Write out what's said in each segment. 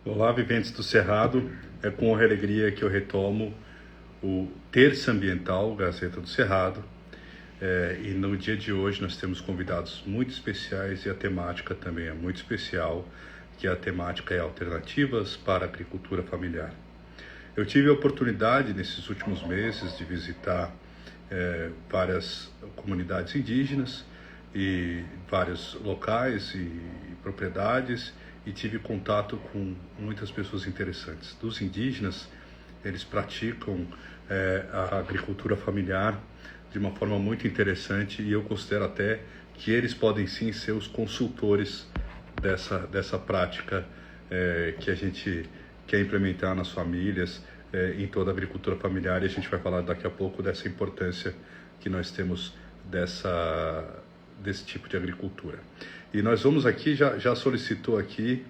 Olá, viventes do Cerrado. É com alegria que eu retomo o Terça Ambiental Gazeta do Cerrado. E no dia de hoje nós temos convidados muito especiais e a temática também é muito especial, que a temática é alternativas para a agricultura familiar. Eu tive a oportunidade nesses últimos meses de visitar várias comunidades indígenas e vários locais e propriedades, e tive contato com muitas pessoas interessantes. Dos indígenas, eles praticam a agricultura familiar de uma forma muito interessante, e eu considero até que eles podem sim ser os consultores dessa prática que a gente quer implementar nas famílias, em toda a agricultura familiar, e a gente vai falar daqui a pouco dessa importância que nós temos desse tipo de agricultura. E nós vamos aqui, já solicitou aqui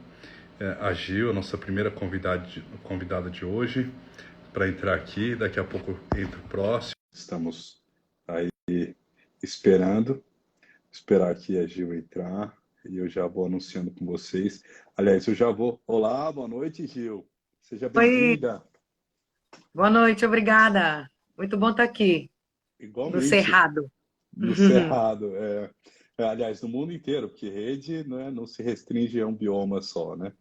a Gil, a nossa primeira convidada de hoje, para entrar aqui. Daqui a pouco entra o próximo. Estamos aí esperar aqui a Gil entrar, e eu já vou anunciando com vocês. Aliás, eu já vou... Olá, boa noite, Gil. Seja bem-vinda. Boa noite, obrigada. Muito bom estar aqui, no Igualmente. Cerrado. No Cerrado, aliás, no mundo inteiro, porque rede, né, não se restringe a um bioma só, né?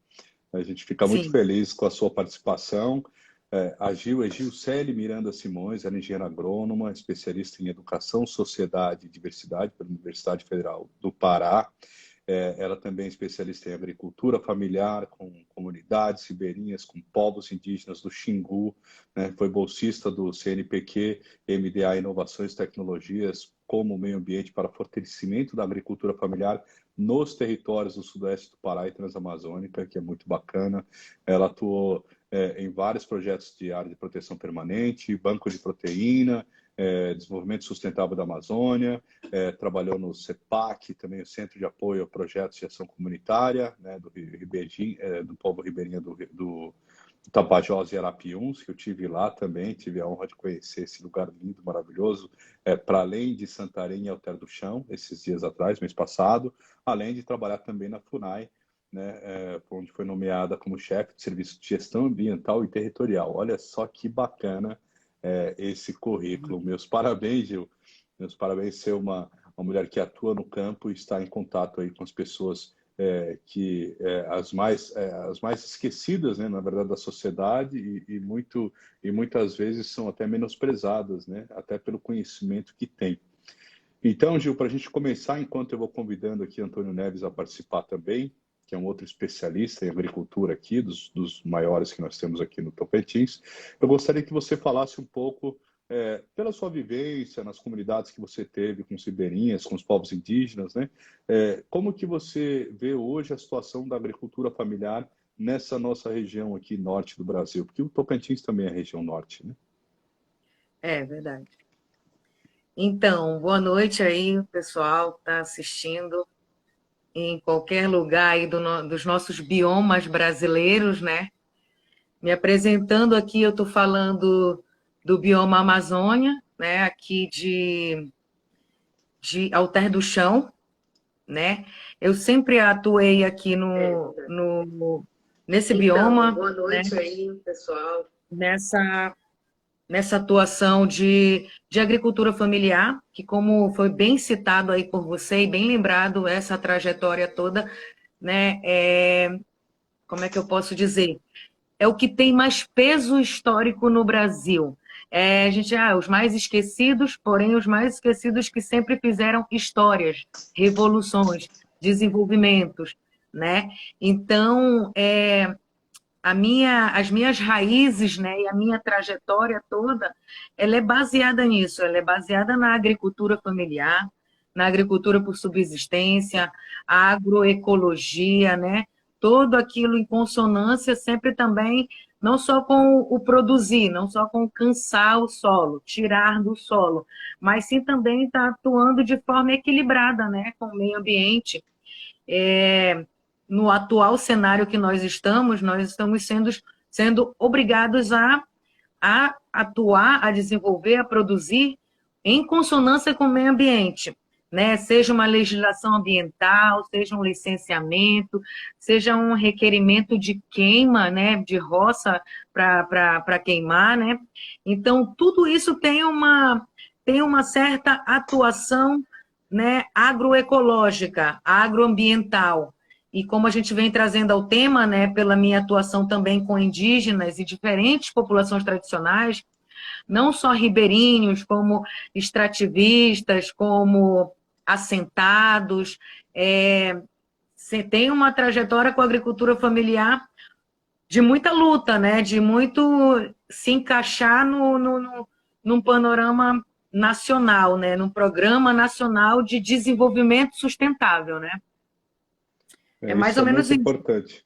A gente fica muito Sim, feliz com a sua participação. A Gil é Gilcele Miranda Simões, ela é engenheira agrônoma, especialista em educação, sociedade e diversidade pela Universidade Federal do Pará. Ela também é especialista em agricultura familiar, com comunidades ribeirinhas, com povos indígenas do Xingu, né? Foi bolsista do CNPq, MDA Inovações e Tecnologias, como meio ambiente para fortalecimento da agricultura familiar nos territórios do sudoeste do Pará e Transamazônica, que é muito bacana. Ela atuou em vários projetos de área de proteção permanente, banco de proteína, desenvolvimento sustentável da Amazônia, trabalhou no CEPAC, também o Centro de Apoio a Projetos de Ação Comunitária, né, do povo ribeirinho do Tapajós e Arapiuns, que eu tive lá também, tive a honra de conhecer esse lugar lindo, maravilhoso, para além de Santarém e Alter do Chão, esses dias atrás, mês passado, além de trabalhar também na FUNAI, né, onde foi nomeada como chefe de serviço de gestão ambiental e territorial. Olha só que bacana esse currículo. Meus parabéns, Gil. Meus parabéns ser uma mulher que atua no campo e está em contato aí com as pessoas as mais esquecidas, né, na verdade, da sociedade, e muitas vezes são até menosprezadas, né, até pelo conhecimento que tem. Então, Gil, para a gente começar, enquanto eu vou convidando aqui Antônio Neves a participar também, que é um outro especialista em agricultura aqui, dos maiores que nós temos aqui no Tocantins, eu gostaria que você falasse um pouco, pela sua vivência nas comunidades que você teve com os ribeirinhas, com os povos indígenas, né? Como que você vê hoje a situação da agricultura familiar nessa nossa região aqui, norte do Brasil? Porque o Tocantins também é região norte, né? é verdade. Então, boa noite aí, pessoal que está assistindo em qualquer lugar aí dos nossos biomas brasileiros, né? Me apresentando aqui, eu estou falando do bioma Amazônia, né? Aqui de Alter do Chão, né? Eu sempre atuei aqui nesse Então, bioma, boa né? noite aí, pessoal. Nessa atuação de agricultura familiar, que como foi bem citado aí por você e bem lembrado essa trajetória toda, né, como é que eu posso dizer? É o que tem mais peso histórico no Brasil. Os mais esquecidos, porém os mais esquecidos que sempre fizeram histórias, revoluções, desenvolvimentos, né? Então, as minhas raízes, né, e a minha trajetória toda, ela é baseada nisso, ela é baseada na agricultura familiar, na agricultura por subsistência, a agroecologia, né, tudo aquilo em consonância sempre também, não só com o produzir, não só com cansar o solo, tirar do solo, mas sim também estar atuando de forma equilibrada, né, com o meio ambiente. No atual cenário que nós estamos sendo obrigados a atuar, a desenvolver, a produzir em consonância com o meio ambiente. né? Seja uma legislação ambiental, seja um licenciamento, seja um requerimento de queima, né? De roça para queimar, né? Então, tudo isso tem uma certa atuação, né, agroecológica, agroambiental. E como a gente vem trazendo ao tema, né, pela minha atuação também com indígenas e diferentes populações tradicionais, não só ribeirinhos, como extrativistas, como assentados, você tem uma trajetória com a agricultura familiar de muita luta, né? De muito se encaixar num panorama nacional, né? Num programa nacional de desenvolvimento sustentável, né? É mais Isso ou é menos muito isso. importante.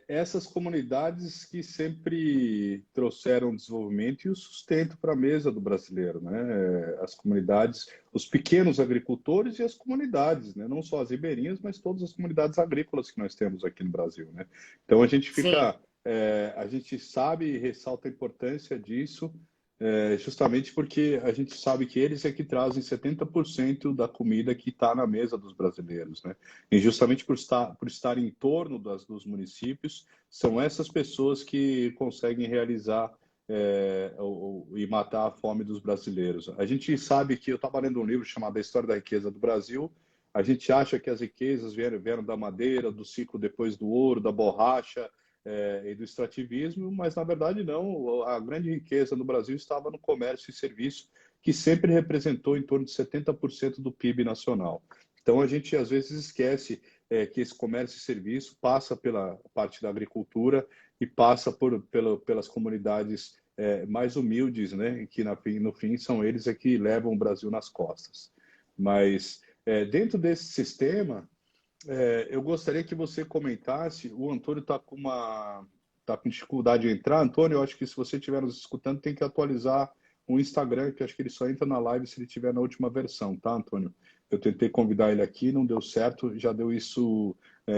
Essas comunidades que sempre trouxeram desenvolvimento e o sustento para a mesa do brasileiro, né? As comunidades, os pequenos agricultores e as comunidades, né? Não só as ribeirinhas, mas todas as comunidades agrícolas que nós temos aqui no Brasil, né? Então a gente Sim, a gente sabe e ressalta a importância disso, justamente porque a gente sabe que eles é que trazem 70% da comida que está na mesa dos brasileiros, né? E justamente por estar em torno dos municípios, são essas pessoas que conseguem realizar e matar a fome dos brasileiros. A gente sabe que eu estava lendo um livro chamado A História da Riqueza do Brasil. A gente acha que as riquezas vieram da madeira, do ciclo depois do ouro, da borracha, e do extrativismo, mas na verdade não. A grande riqueza no Brasil estava no comércio e serviço, que sempre representou em torno de 70% do PIB nacional. Então a gente às vezes esquece que esse comércio e serviço passa pela parte da agricultura e passa pelas comunidades mais humildes, né? Que no fim são eles que levam o Brasil nas costas. Mas dentro desse sistema, eu gostaria que você comentasse. O Antônio tá com dificuldade de entrar. Antônio, eu acho que se você estiver nos escutando, tem que atualizar o Instagram, que eu acho que ele só entra na live se ele estiver na última versão, tá, Antônio? Eu tentei convidar ele aqui, não deu certo, já deu isso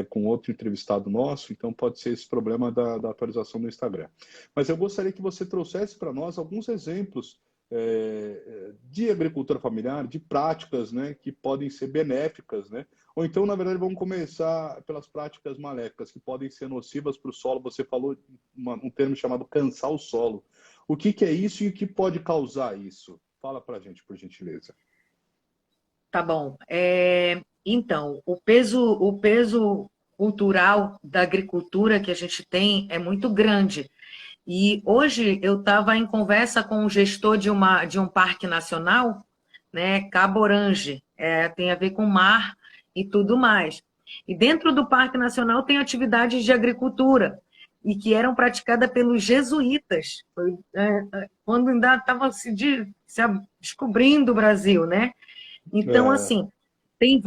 com outro entrevistado nosso, então pode ser esse problema da atualização do Instagram. Mas eu gostaria que você trouxesse para nós alguns exemplos de agricultura familiar, de práticas, né, que podem ser benéficas, né? Ou então, na verdade, vamos começar pelas práticas maléficas, que podem ser nocivas para o solo. Você falou um termo chamado cansar o solo. O que é isso e o que pode causar isso? Fala para a gente, por gentileza. tá bom. Então, o peso cultural da agricultura que a gente tem é muito grande. E hoje eu estava em conversa com o gestor de um parque nacional, né, Cabo Orange, tem a ver com mar e tudo mais. E dentro do Parque Nacional tem atividades de agricultura, e que eram praticadas pelos jesuítas, quando ainda estava se descobrindo o Brasil, né? Então, É, assim, tem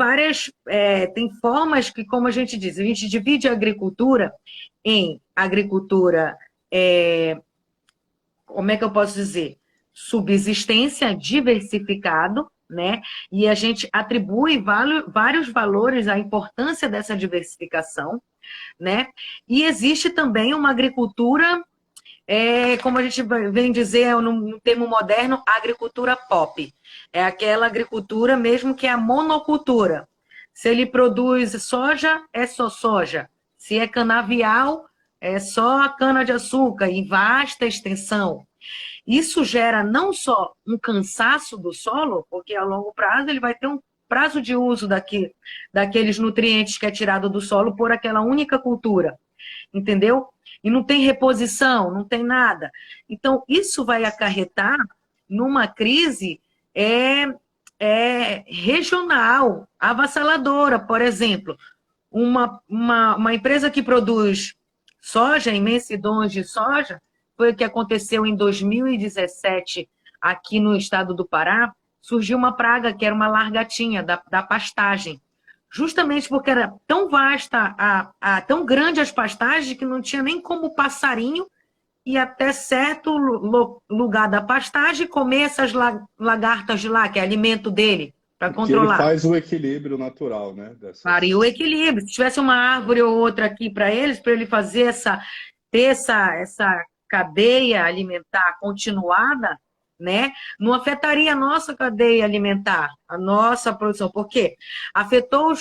tem formas que, como a gente divide a agricultura em agricultura, como é que eu posso dizer? Subsistência, diversificado, né? E a gente atribui vários valores à importância dessa diversificação, né? E existe também uma agricultura, como a gente vem dizer no termo moderno, agricultura pop. É aquela agricultura mesmo que é a monocultura. Se ele produz soja, é só soja. Se é canavial, é só a cana-de-açúcar, em vasta extensão. Isso gera não só um cansaço do solo, porque a longo prazo ele vai ter um prazo de uso daqueles nutrientes que é tirado do solo por aquela única cultura, entendeu? E não tem reposição, não tem nada. Então, isso vai acarretar numa crise regional, avassaladora. Por exemplo, uma empresa que produz soja, imensidões de soja, foi o que aconteceu em 2017 aqui no estado do Pará, surgiu uma praga que era uma largatinha da pastagem. Justamente porque era tão vasta, tão grande as pastagens, que não tinha nem como o passarinho ir até certo lugar da pastagem e comer essas lagartas de lá, que é alimento dele, para que ele controlar. faz o equilíbrio natural, né? Faria o equilíbrio. Se tivesse uma árvore ou outra aqui para ele fazer ter essa cadeia alimentar continuada, né? Não afetaria a nossa cadeia alimentar, a nossa produção. Por quê? Afetou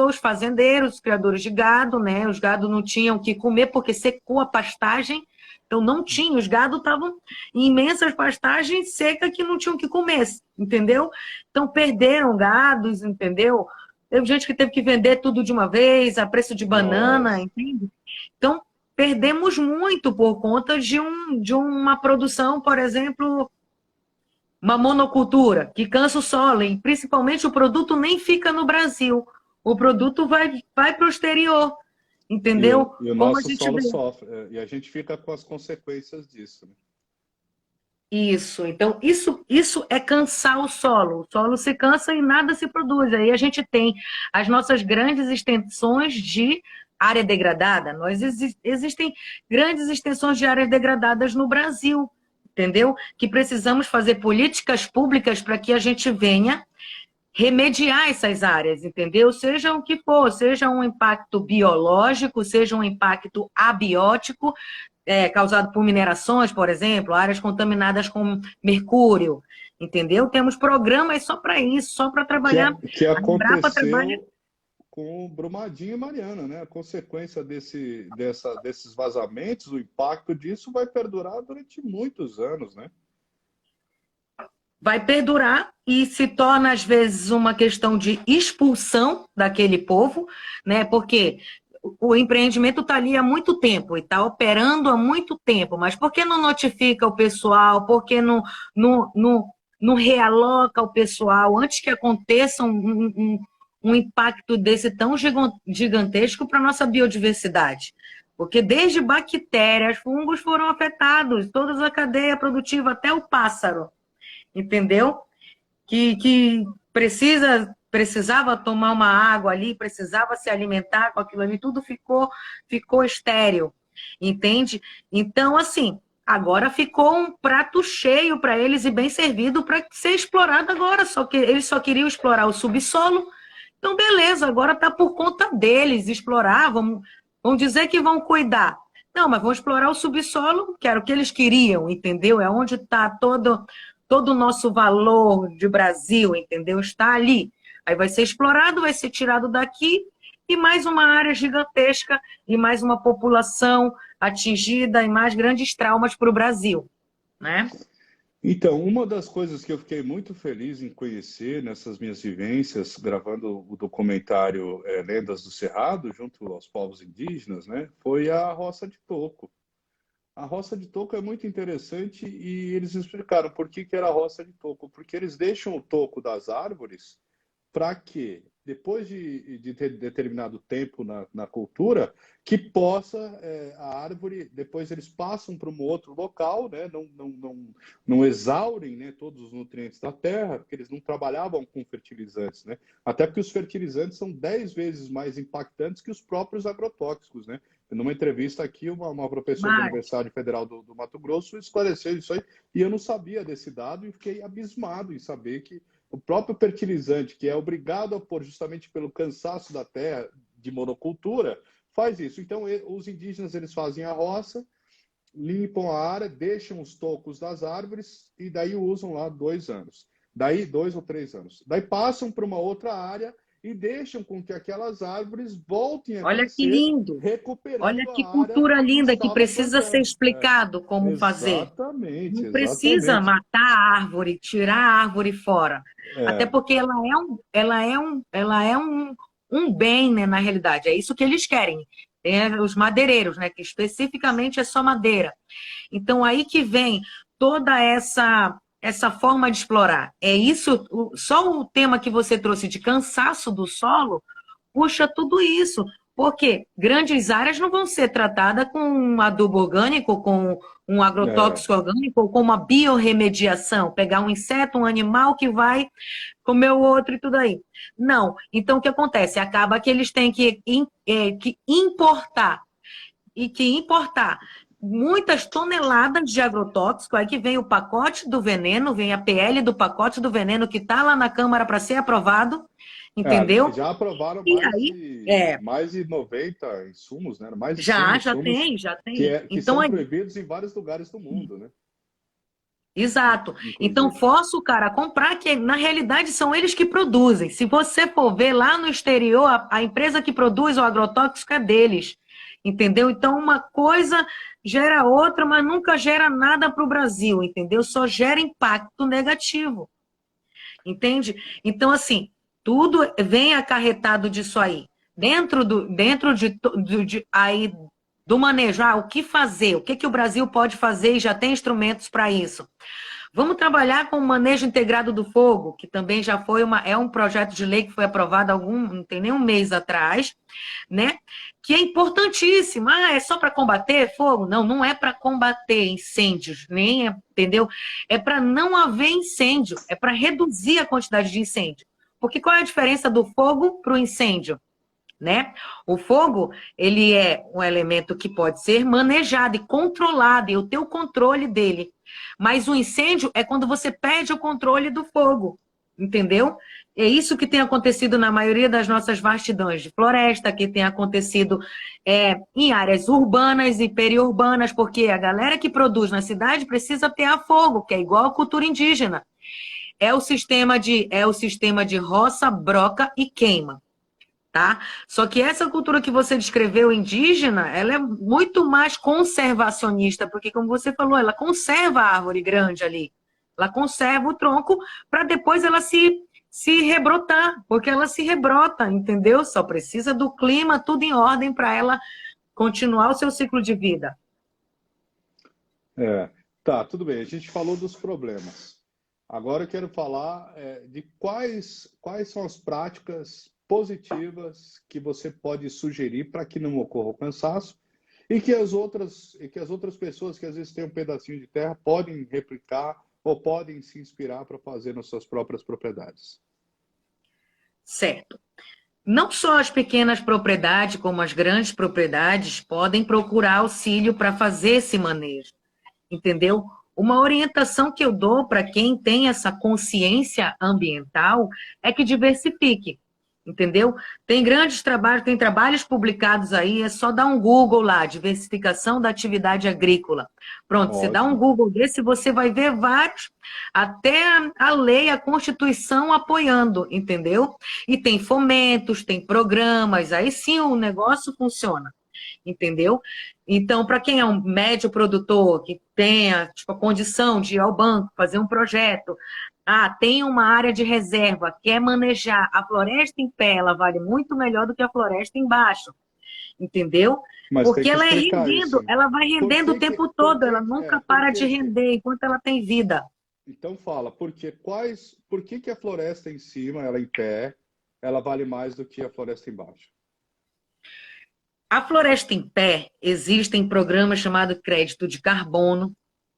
os fazendeiros, os criadores de gado, né? Os gados não tinham o que comer porque secou a pastagem, então não tinha, os gados estavam em imensas pastagens secas que não tinham o que comer, entendeu? Então perderam gados, entendeu? Teve gente que teve que vender tudo de uma vez, a preço de banana, Nossa. entende? Então, perdemos muito por conta de uma produção, por exemplo, uma monocultura, que cansa o solo, e principalmente o produto nem fica no Brasil, o produto vai para o exterior, entendeu? E o Como a nosso gente solo vê. sofre, e a gente fica com as consequências disso, né? Isso, então isso é cansar o solo se cansa e nada se produz, aí a gente tem as nossas grandes extensões de área degradada, existem grandes extensões de áreas degradadas no Brasil, entendeu? Que precisamos fazer políticas públicas para que a gente venha remediar essas áreas, entendeu? Seja o que for, seja um impacto biológico, seja um impacto abiótico, causado por minerações, por exemplo, áreas contaminadas com mercúrio, entendeu? Temos programas só para isso, só para trabalhar. Que A Embrapa trabalha. aconteceu com Brumadinho e Mariana, né? A consequência desses vazamentos, o impacto disso vai perdurar durante muitos anos, né? Vai perdurar e se torna, às vezes, uma questão de expulsão daquele povo, né? Porque o empreendimento está ali há muito tempo e está operando há muito tempo, mas por que não notifica o pessoal? Por que não realoca o pessoal antes que aconteça um impacto desse tão gigantesco para a nossa biodiversidade? Porque desde bactérias, fungos foram afetados, toda a cadeia produtiva, até o pássaro, entendeu? Que precisava tomar uma água ali, precisava se alimentar com aquilo ali, tudo ficou estéril, entende? Então, assim, agora ficou um prato cheio para eles e bem servido para ser explorado agora, só que eles só queriam explorar o subsolo, então beleza, agora está por conta deles explorar, vão dizer que vão cuidar. Não, mas vão explorar o subsolo, que era o que eles queriam, entendeu? É onde está todo o nosso valor de Brasil, entendeu? Está ali. Aí vai ser explorado, vai ser tirado daqui e mais uma área gigantesca e mais uma população atingida e mais grandes traumas para o Brasil, né? Então, uma das coisas que eu fiquei muito feliz em conhecer nessas minhas vivências, gravando o documentário Lendas do Cerrado, junto aos povos indígenas, né, foi a roça de toco. A roça de toco é muito interessante e eles explicaram por que era a roça de toco. Porque eles deixam o toco das árvores para que, depois de ter determinado tempo na cultura, que possa a árvore, depois eles passam para um outro local, né? Não exaurem, né, todos os nutrientes da terra, porque eles não trabalhavam com fertilizantes, né? Até porque os fertilizantes são 10 vezes mais impactantes que os próprios agrotóxicos, né? Numa entrevista aqui, uma professora da Universidade Federal do Mato Grosso esclareceu isso aí, e eu não sabia desse dado e fiquei abismado em saber que o próprio fertilizante, que é obrigado a pôr justamente pelo cansaço da terra de monocultura, faz isso. Então, os indígenas, eles fazem a roça, limpam a área, deixam os tocos das árvores e daí usam lá 2 anos. Daí 2 ou 3 anos. Daí passam para uma outra área e deixam com que aquelas árvores voltem a Olha que crescer, lindo! recuperando Olha que a área cultura que linda que estava precisa ser plantando. explicado como fazer. Exatamente, Não precisa exatamente. matar a árvore, tirar a árvore fora. Até É, porque ela é um bem, né, na realidade. É isso que eles querem. Tem os madeireiros, né, que especificamente é só madeira. Então, aí que vem toda essa forma de explorar. É isso, só o tema que você trouxe de cansaço do solo puxa tudo isso. Porque grandes áreas não vão ser tratadas com um adubo orgânico, com um é. agrotóxico orgânico, ou com uma biorremediação, pegar um inseto, um animal que vai comer o outro e tudo aí. Não. Então, o que acontece? Acaba que eles têm que importar, e que importar muitas toneladas de agrotóxico, aí que vem o pacote do veneno, vem a PL do pacote do veneno que está lá na Câmara para ser aprovado, entendeu? Já aprovaram E aí, mais de 90 insumos, né? Mais de 100 já insumos tem, já tem. que Então, são aí, proibidos em vários lugares do mundo, né? Exato. Então, inclusive. força o cara a comprar, que na realidade são eles que produzem. Se você for ver lá no exterior, a empresa que produz o agrotóxico é deles. Entendeu? Então, uma coisa gera outra, mas nunca gera nada para o Brasil, entendeu? Só gera impacto negativo. Entende? Então, assim, tudo vem acarretado disso aí. Aí, do manejo, o que fazer? O que, que o Brasil pode fazer e já tem instrumentos para isso? Vamos trabalhar com o manejo integrado do fogo, que também já foi é um projeto de lei que foi aprovado não tem nem um mês atrás, né? Que é importantíssimo. É só para combater fogo? Não, não é para combater incêndios, entendeu? É para não haver incêndio, é para reduzir a quantidade de incêndio. Porque qual é a diferença do fogo para o incêndio? Né? O fogo, ele é um elemento que pode ser manejado e controlado, e eu tenho o controle dele. Mas o incêndio é quando você perde o controle do fogo, entendeu? É isso que tem acontecido na maioria das nossas vastidões de floresta, que tem acontecido em áreas urbanas e periurbanas, porque a galera que produz na cidade precisa ter a fogo, que é igual a cultura indígena. É o sistema de roça, broca e queima. Tá? Só que essa cultura que você descreveu indígena, ela é muito mais conservacionista, porque como você falou, ela conserva a árvore grande ali, ela conserva o tronco para depois ela se rebrotar, porque ela se rebrota, entendeu? Só precisa do clima, tudo em ordem para ela continuar o seu ciclo de vida. Tá, tudo bem. A gente falou dos problemas. Agora eu quero falar de quais são as práticas positivas que você pode sugerir para que não ocorra o cansaço e que as outras pessoas que às vezes têm um pedacinho de terra podem replicar ou podem se inspirar para fazer nas suas próprias propriedades. Certo. Não só as pequenas propriedades, como as grandes propriedades, podem procurar auxílio para fazer esse manejo, entendeu? Uma orientação que eu dou para quem tem essa consciência ambiental é que diversifique, entendeu? Tem grandes trabalhos, tem trabalhos publicados aí, é só dar um Google lá, diversificação da atividade agrícola. Pronto, você dá um Google desse, você vai ver vários, até a lei, a Constituição apoiando, entendeu? E tem fomentos, tem programas, aí sim o negócio funciona. Entendeu? Então, para quem é um médio produtor, que tenha a condição de ir ao banco, fazer um projeto, tem uma área de reserva, quer manejar a floresta em pé, ela vale muito melhor do que a floresta embaixo, entendeu? Mas porque ela isso. Ela vai rendendo o tempo todo, ela nunca para de render enquanto ela tem vida. Então fala, por que a floresta em cima, ela em pé, ela vale mais do que a floresta embaixo? A floresta em pé, existem programas chamados crédito de carbono,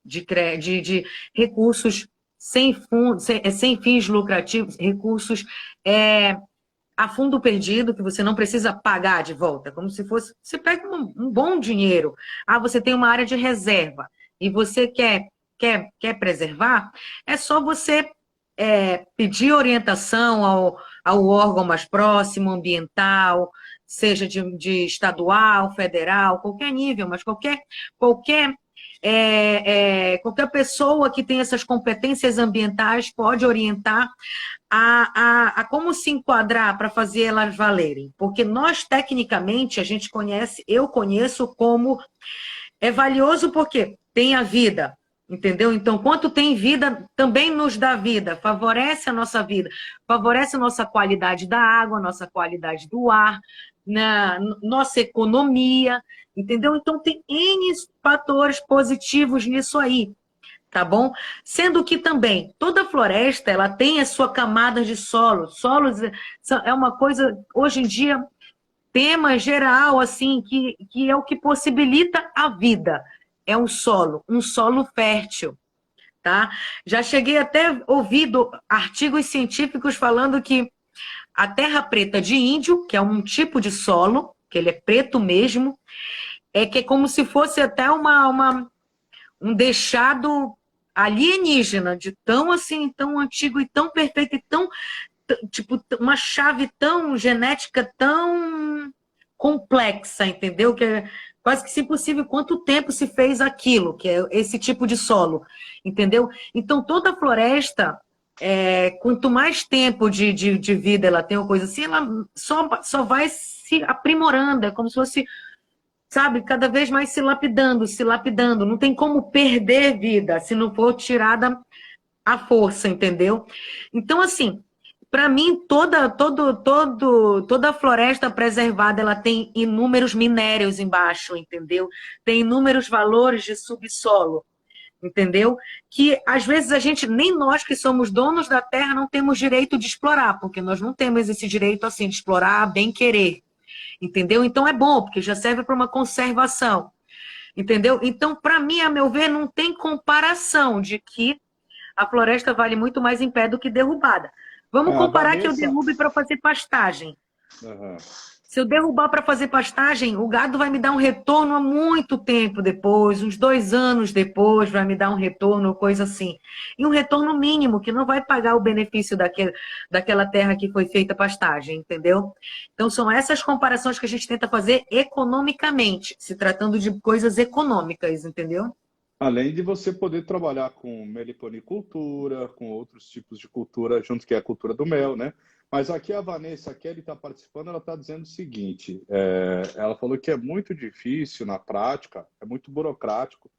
de recursos sem fins lucrativos, recursos a fundo perdido, que você não precisa pagar de volta, como se fosse... Você pega um bom dinheiro, você tem uma área de reserva e você quer preservar, é só você pedir orientação ao órgão mais próximo, ambiental, seja de estadual, federal, qualquer nível, mas qualquer pessoa que tem essas competências ambientais pode orientar a como se enquadrar para fazer elas valerem. Porque nós, tecnicamente, eu conheço como é valioso porque tem a vida, entendeu? Então, quanto tem vida, também nos dá vida, favorece a nossa vida, favorece a nossa qualidade da água, nossa qualidade do ar, nossa economia, entendeu? Então, tem N fatores positivos nisso aí, tá bom? Sendo que também, toda floresta, ela tem a sua camada de solo. Solos é uma coisa, hoje em dia, tema geral, assim, que é o que possibilita a vida. É um solo fértil, tá? Já cheguei até a ouvir artigos científicos falando que a terra preta de índio, que é um tipo de solo, que ele é preto mesmo, que é como se fosse até um deixado alienígena, de tão assim, tão antigo e tão perfeito, e tão, tipo, uma chave tão genética, tão complexa, entendeu? Que quase que se possível, quanto tempo se fez aquilo, que é esse tipo de solo, entendeu? Então, toda floresta, quanto mais tempo de vida ela tem, ou coisa assim, ela só vai se aprimorando, é como se fosse, sabe, cada vez mais se lapidando. Não tem como perder vida se não for tirada a força, entendeu? Então, assim, para mim, toda floresta preservada, ela tem inúmeros minérios embaixo, entendeu? Tem inúmeros valores de subsolo, entendeu? Que, às vezes, a gente, nem nós que somos donos da terra, não temos direito de explorar, porque nós não temos esse direito, assim, de explorar a bem querer, entendeu? Então, é bom, porque já serve para uma conservação, entendeu? Então, para mim, a meu ver, não tem comparação de que a floresta vale muito mais em pé do que derrubada. Vamos A comparar que eu Vanessa... derrube para fazer pastagem. Uhum. Se eu derrubar para fazer pastagem, o gado vai me dar um retorno há muito tempo depois, uns 2 anos depois, vai me dar um retorno, coisa assim. E um retorno mínimo, que não vai pagar o benefício daquela terra que foi feita pastagem, entendeu? Então, são essas comparações que a gente tenta fazer economicamente, se tratando de coisas econômicas, entendeu? Além de você poder trabalhar com meliponicultura, com outros tipos de cultura, junto que é a cultura do mel, né? Mas aqui a Vanessa Kelly está participando, ela está dizendo o seguinte, ela falou que é muito difícil na prática, é muito burocrático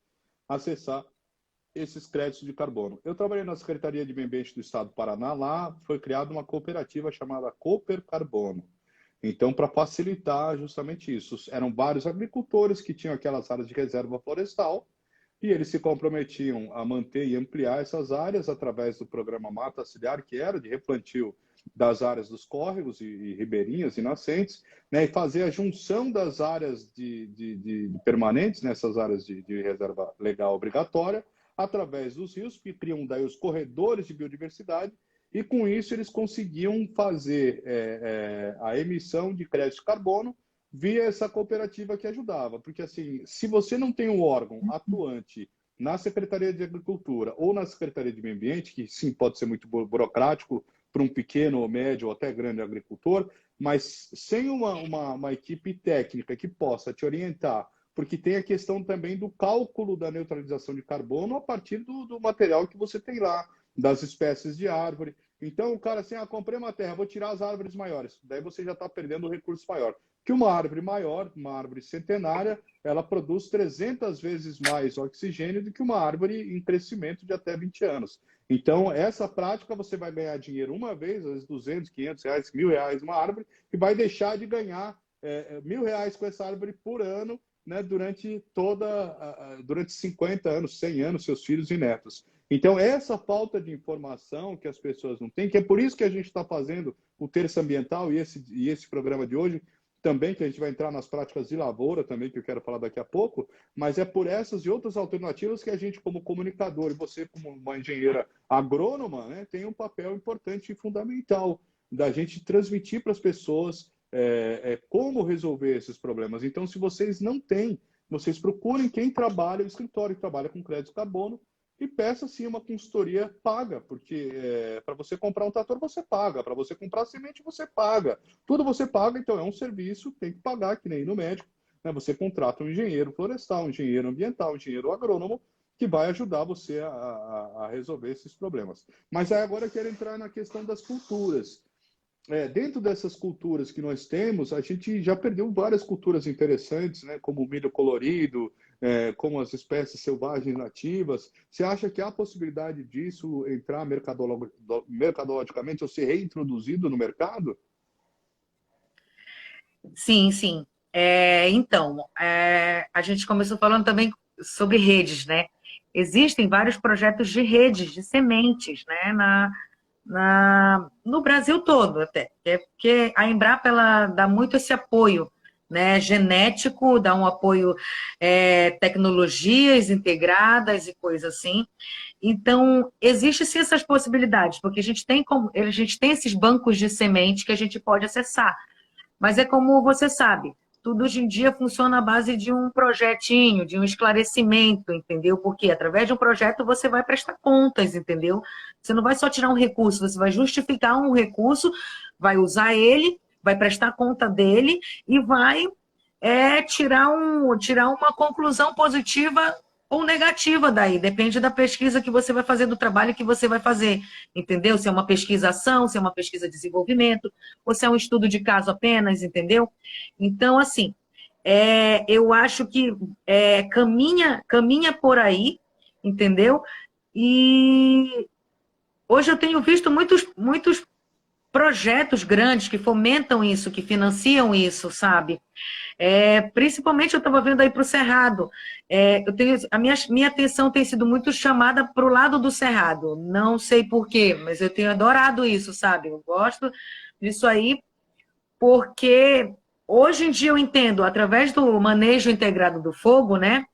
acessar esses créditos de carbono. Eu trabalhei na Secretaria de Meio Ambiente do Estado do Paraná, lá foi criada uma cooperativa chamada Cooper Carbono. Então, para facilitar justamente isso, eram vários agricultores que tinham aquelas áreas de reserva florestal, e eles se comprometiam a manter e ampliar essas áreas através do programa Mata Ciliar, que era de replantio das áreas dos córregos e ribeirinhas e nascentes, né, e fazer a junção das áreas de permanentes, nessas áreas de reserva legal obrigatória, através dos rios, que criam daí os corredores de biodiversidade, e com isso eles conseguiam fazer a emissão de crédito de carbono via essa cooperativa que ajudava. Porque, assim, se você não tem um órgão atuante na Secretaria de Agricultura ou na Secretaria de Meio Ambiente, que sim, pode ser muito burocrático para um pequeno ou médio ou até grande agricultor, mas sem uma equipe técnica que possa te orientar, porque tem a questão também do cálculo da neutralização de carbono a partir do material que você tem lá, das espécies de árvore. Então, o cara assim, comprei uma terra, vou tirar as árvores maiores. Daí você já está perdendo o recurso maior. Que uma árvore maior, uma árvore centenária, ela produz 300 vezes mais oxigênio do que uma árvore em crescimento de até 20 anos. Então, essa prática você vai ganhar dinheiro uma vez, às vezes 200, 500 reais, R$1.000 uma árvore, e vai deixar de ganhar R$1.000 com essa árvore por ano, né, durante 50 anos, 100 anos, seus filhos e netos. Então, essa falta de informação que as pessoas não têm, que é por isso que a gente está fazendo o Terço Ambiental e esse programa de hoje, também, que a gente vai entrar nas práticas de lavoura também, que eu quero falar daqui a pouco, mas é por essas e outras alternativas que a gente, como comunicador, e você, como uma engenheira agrônoma, né, tem um papel importante e fundamental da gente transmitir para as pessoas como resolver esses problemas. Então, se vocês não têm, vocês procurem quem trabalha, o escritório que trabalha com crédito de carbono, e peça sim uma consultoria paga, porque para você comprar um trator você paga, para você comprar semente você paga, tudo você paga, então é um serviço, tem que pagar, que nem no médico, né? Você contrata um engenheiro florestal, um engenheiro ambiental, um engenheiro agrônomo, que vai ajudar você a resolver esses problemas. Mas aí agora eu quero entrar na questão das culturas. Dentro dessas culturas que nós temos, a gente já perdeu várias culturas interessantes, né? Como o milho colorido, como as espécies selvagens nativas. Você acha que há possibilidade disso entrar mercadologicamente ou ser reintroduzido no mercado? Sim, sim. Então, a gente começou falando também sobre redes, né? Existem vários projetos de redes, de sementes, né? No Brasil todo, até. Porque a Embrapa ela dá muito esse apoio, né? Genético, dá um apoio, tecnologias integradas e coisas assim. Então, existe sim essas possibilidades, porque a gente tem esses bancos de semente que a gente pode acessar. Mas é como você sabe, tudo hoje em dia funciona à base de um projetinho, de um esclarecimento, entendeu? Porque através de um projeto você vai prestar contas, entendeu? Você não vai só tirar um recurso, você vai justificar um recurso, vai usar ele, vai prestar conta dele e vai é tirar uma conclusão positiva ou negativa daí, depende da pesquisa que você vai fazer, do trabalho que você vai fazer, entendeu? Se é uma pesquisação, se é uma pesquisa de desenvolvimento, ou se é um estudo de caso apenas, entendeu? Então, assim, eu acho que caminha por aí, entendeu? E hoje eu tenho visto muitos projetos grandes que fomentam isso, que financiam isso, sabe? Principalmente eu estava vendo aí para o Cerrado. A minha atenção tem sido muito chamada para o lado do Cerrado. Não sei por quê, mas eu tenho adorado isso, sabe? Eu gosto disso aí, porque hoje em dia eu entendo, através do manejo integrado do fogo, né?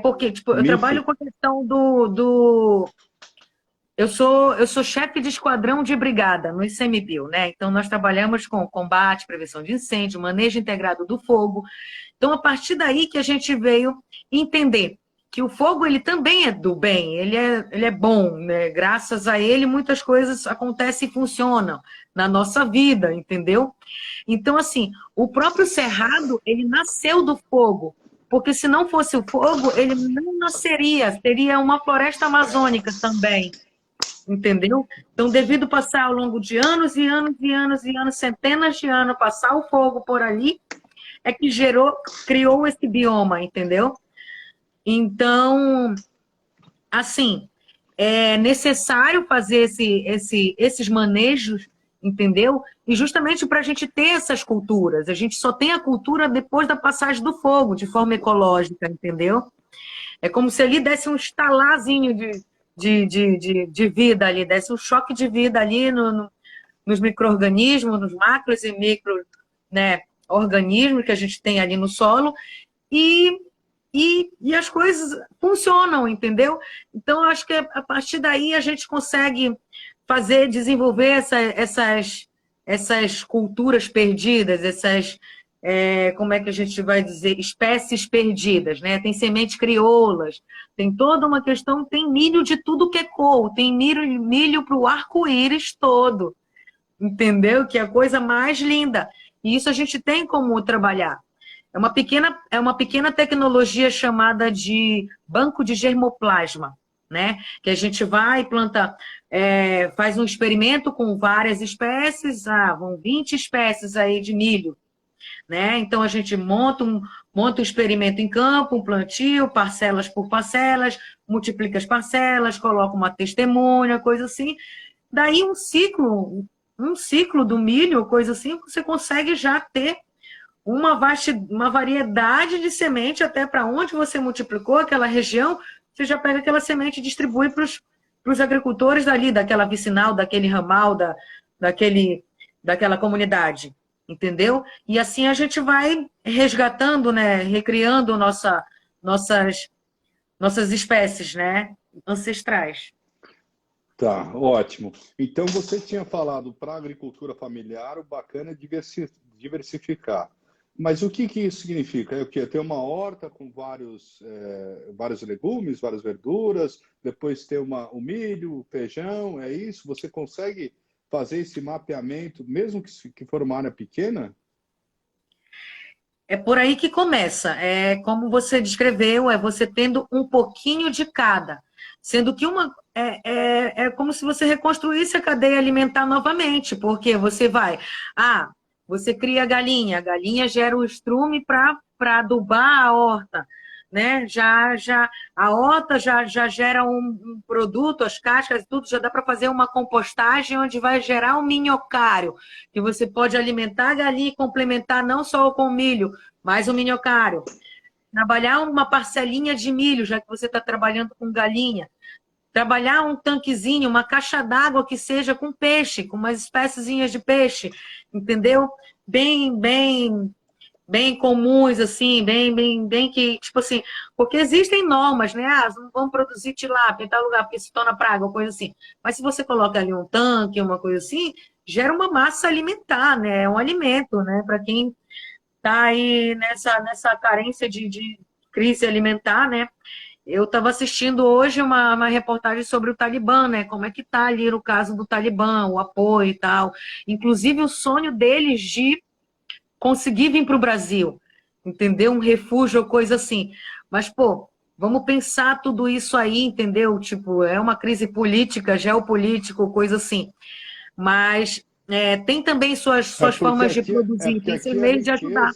Porque tipo, eu trabalho com a questão eu sou chefe de esquadrão de brigada no ICMBio, né? Então, nós trabalhamos com combate, prevenção de incêndio, manejo integrado do fogo. Então, a partir daí que a gente veio entender que o fogo ele também é do bem, ele é bom, né? Graças a ele, muitas coisas acontecem e funcionam na nossa vida, entendeu? Então, assim, o próprio Cerrado, ele nasceu do fogo, porque se não fosse o fogo, ele não nasceria, seria uma floresta amazônica também. Entendeu? Então, devido passar ao longo de anos e anos e anos e anos, centenas de anos, passar o fogo por ali, é que criou esse bioma, entendeu? Então, assim, é necessário fazer esses manejos, entendeu? E justamente para a gente ter essas culturas. A gente só tem a cultura depois da passagem do fogo, de forma ecológica, entendeu? É como se ali desse um estalarzinho de vida ali, desse um choque de vida ali nos micro-organismos, nos macros e micro, né, organismos que a gente tem ali no solo, e, e as coisas funcionam, entendeu? Então, eu acho que a partir daí a gente consegue desenvolver essas culturas perdidas, como é que a gente vai dizer, espécies perdidas, né? Tem sementes crioulas, tem toda uma questão, tem milho de tudo que é cor, tem milho para o arco-íris todo, entendeu? Que é a coisa mais linda. E isso a gente tem como trabalhar. É uma pequena tecnologia chamada de banco de germoplasma, né? Que a gente vai e planta, faz um experimento com várias espécies, vão 20 espécies aí de milho, né? Então, a gente monta um experimento em campo, um plantio, parcelas por parcelas, multiplica as parcelas, coloca uma testemunha, coisa assim. Daí, um ciclo do milho, coisa assim, você consegue já ter uma variedade de semente, até para onde você multiplicou aquela região, você já pega aquela semente e distribui para os agricultores dali, daquela vicinal, daquele ramal, daquela comunidade. Entendeu? E assim a gente vai resgatando, né? Recriando nossas espécies, né? Ancestrais. Tá, ótimo. Então, você tinha falado para a agricultura familiar, o bacana é diversificar. Mas o que isso significa? É o quê? Ter uma horta com vários legumes, várias verduras, depois ter o milho, o feijão, é isso? Você consegue fazer esse mapeamento, mesmo que for uma área pequena? É por aí que começa. É como você descreveu, é você tendo um pouquinho de cada. Sendo que é como se você reconstruísse a cadeia alimentar novamente, porque você cria a galinha gera o estrume para adubar a horta, né? A horta já gera um produto, as cascas e tudo, já dá para fazer uma compostagem onde vai gerar um minhocário, que você pode alimentar a galinha e complementar não só com milho, mas o minhocário. Trabalhar uma parcelinha de milho, já que você está trabalhando com galinha. Trabalhar um tanquezinho, uma caixa d'água que seja com peixe, com umas espéciezinhas de peixe, entendeu? Bem comuns, assim, bem que, tipo assim, porque existem normas, né? Não vão produzir tilápia em tal lugar, porque se torna praga, ou coisa assim. Mas se você coloca ali um tanque, uma coisa assim, gera uma massa alimentar, né? É um alimento, né? Para quem está aí nessa carência de crise alimentar, né? Eu estava assistindo hoje uma reportagem sobre o Talibã, né? Como é que está ali no caso do Talibã, o apoio e tal. Inclusive o sonho deles de conseguir vir para o Brasil. entendeu? Um refúgio ou coisa assim. Mas, pô, vamos pensar tudo isso aí, entendeu? Tipo, é uma crise política, geopolítica, coisa assim. Mas tem também É suas porque formas de aqui, produzir, porque tem seus aqui meios de ajudar.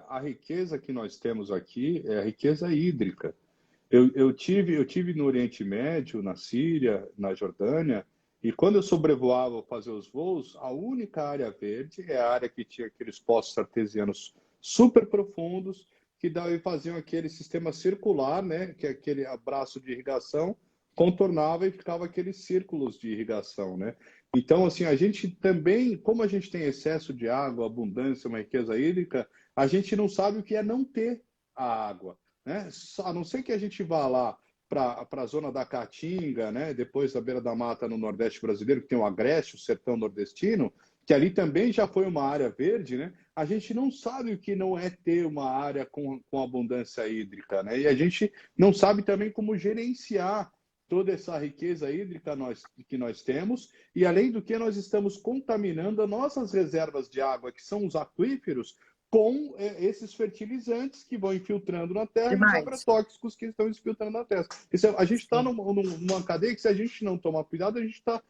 a riqueza que nós temos aqui é a riqueza hídrica. Eu tive no Oriente Médio, na Síria, na Jordânia, e quando eu sobrevoava fazer os voos, a única área verde é a área que tinha aqueles poços artesianos super profundos, que daí faziam aquele sistema circular, né, que é aquele abraço de irrigação, contornava e ficava aqueles círculos de irrigação, né? Então, assim, a gente também, como a gente tem excesso de água, abundância, uma riqueza hídrica, a gente não sabe o que é não ter a água, né? A não ser que a gente vá lá para a zona da Caatinga, né? Depois da beira da mata no Nordeste brasileiro, que tem o Agreste, o sertão nordestino, que ali também já foi uma área verde, né? A gente não sabe o que não é ter uma área com abundância hídrica, né? E a gente não sabe também como gerenciar toda essa riqueza hídrica que nós temos, e além do que nós estamos contaminando as nossas reservas de água, que são os aquíferos, com esses fertilizantes que vão infiltrando na terra e os Demais. agrotóxicos que estão infiltrando na terra. A gente está Sim. numa cadeia que, se a gente não tomar cuidado, a gente está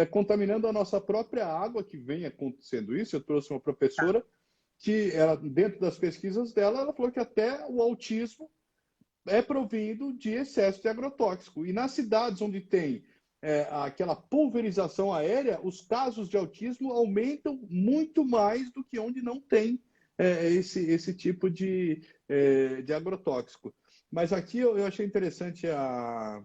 contaminando a nossa própria água, que vem acontecendo isso. Eu trouxe uma Tá. professora que, dentro das pesquisas dela, ela falou que até o autismo é provido de excesso de agrotóxico. E nas cidades onde tem aquela pulverização aérea, os casos de autismo aumentam muito mais do que onde não tem esse tipo de agrotóxico. Mas aqui eu achei interessante a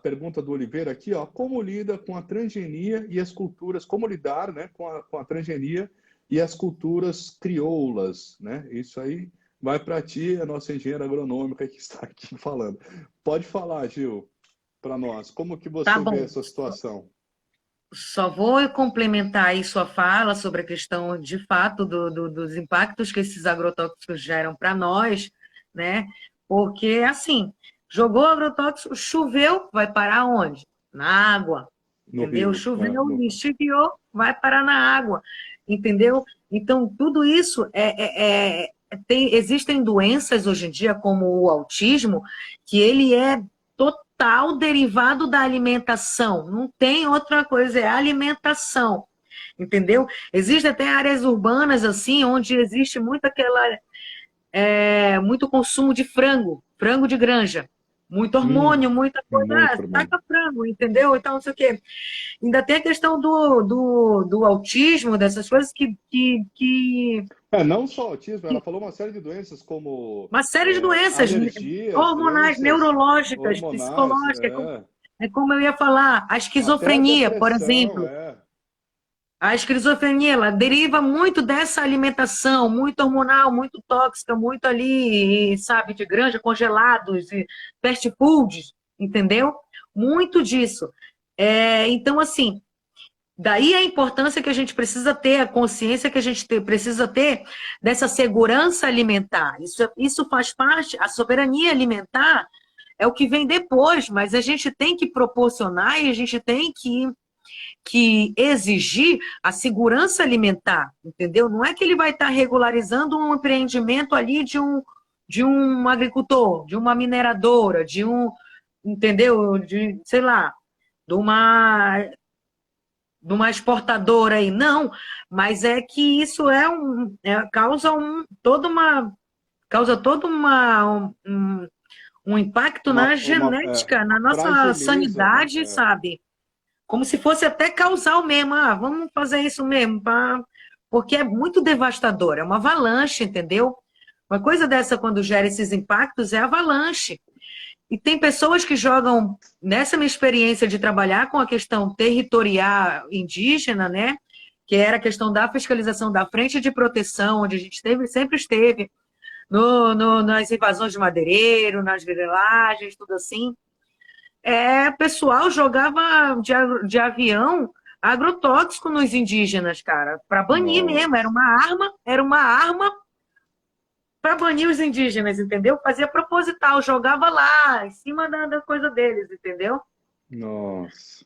pergunta do Oliveira aqui, ó, como lida com a transgenia e as culturas, como lidar, né, com a transgenia e as culturas crioulas, né? Isso aí vai para ti, a nossa engenheira agronômica que está aqui falando. Pode falar, Gil, para nós, como que Tá você vê bom. essa situação? Só vou complementar aí sua fala sobre a questão, de fato, dos impactos que esses agrotóxicos geram para nós, né? Porque, assim, jogou agrotóxico, choveu, vai parar onde? Na água, No entendeu? Rio, Choveu, no... lixiviou, vai parar na água, entendeu? Então, tudo isso existem doenças hoje em dia, como o autismo, que ele é total derivado da alimentação. Não tem outra coisa, é alimentação. Entendeu? Existem até áreas urbanas assim, onde existe muito consumo de frango, frango de granja. Muito hormônio, muita coisa, Muito, irmão. taca frango, entendeu? Então, não sei o quê. Ainda tem a questão do autismo, dessas coisas Não só autismo, ela falou uma série de doenças como uma série de doenças alergias, hormonais, doenças neurológicas, hormonais, psicológicas, é como eu ia falar, a até a esquizofrenia, por depressão, exemplo. A esquizofrenia, ela deriva muito dessa alimentação, muito hormonal, muito tóxica, muito ali, sabe, de granja, congelados, e fast foods, entendeu? Muito disso. Então, assim, daí a importância que a gente precisa ter, a consciência que a gente precisa ter dessa segurança alimentar. Isso faz parte, a soberania alimentar é o que vem depois, mas a gente tem que proporcionar e a gente tem que exigir a segurança alimentar, entendeu? Não é que ele vai estar regularizando um empreendimento ali de um agricultor, de uma mineradora, entendeu? Sei lá, de uma exportadora aí. Não, mas é que isso causa um impacto na genética, na nossa fragiliza, né? sanidade, sabe? Como se fosse até causal mesmo. Vamos fazer isso mesmo, porque é muito devastador, é uma avalanche, entendeu? Uma coisa dessa, quando gera esses impactos, é avalanche. E tem pessoas que jogam, nessa minha experiência de trabalhar com a questão territorial indígena, né? Que era a questão da fiscalização da frente de proteção, onde a gente sempre esteve, nas invasões de madeireiro, nas grilagem, tudo assim. Pessoal jogava de avião agrotóxico nos indígenas, cara, para banir mesmo. Nossa, Era uma arma para banir os indígenas, entendeu? Fazia proposital, jogava lá, em cima da coisa deles, entendeu? nossa.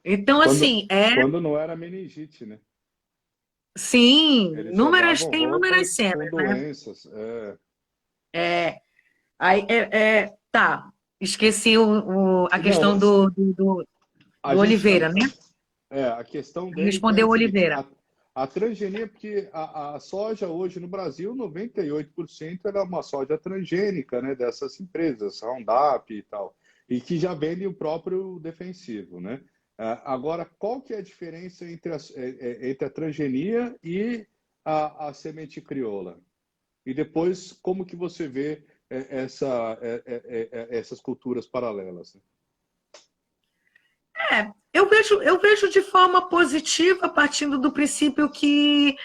Então, assim, Quando não era meningite, né? Sim, Eles inúmeras, jogavam tem inúmeras roupas com cenas, né? doenças. É. É, aí, tá, esqueci a Não, questão a do gente, Oliveira, né? a questão dele que é Respondeu o o seguinte, Oliveira. a transgenia, porque a soja hoje no Brasil, 98% ela é uma soja transgênica, né, dessas empresas, Roundup e tal, e que já vende o próprio defensivo, né? Agora, qual que é a diferença entre a transgenia e a semente crioula? E depois, como que você vê essas culturas paralelas, né? Eu vejo de forma positiva, partindo do princípio que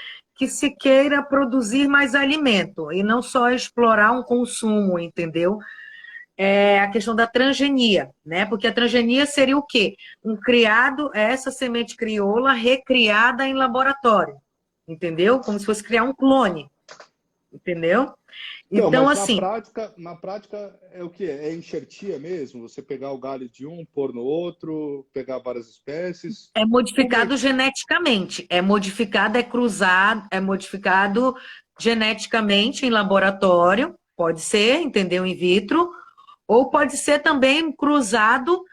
se queira produzir mais alimento e não só explorar um consumo, entendeu? É a questão da transgenia, né? Porque a transgenia seria o quê? Essa semente crioula recriada em laboratório, entendeu? Como se fosse criar um clone, entendeu? Então, Então, mas assim, na prática é o que é? É enxertia mesmo? Você pegar o galho de um, pôr no outro, pegar várias espécies? é Como é modificado que... geneticamente, é modificado, é cruzado, é modificado geneticamente em laboratório, pode ser, entendeu? In vitro, ou pode ser também cruzado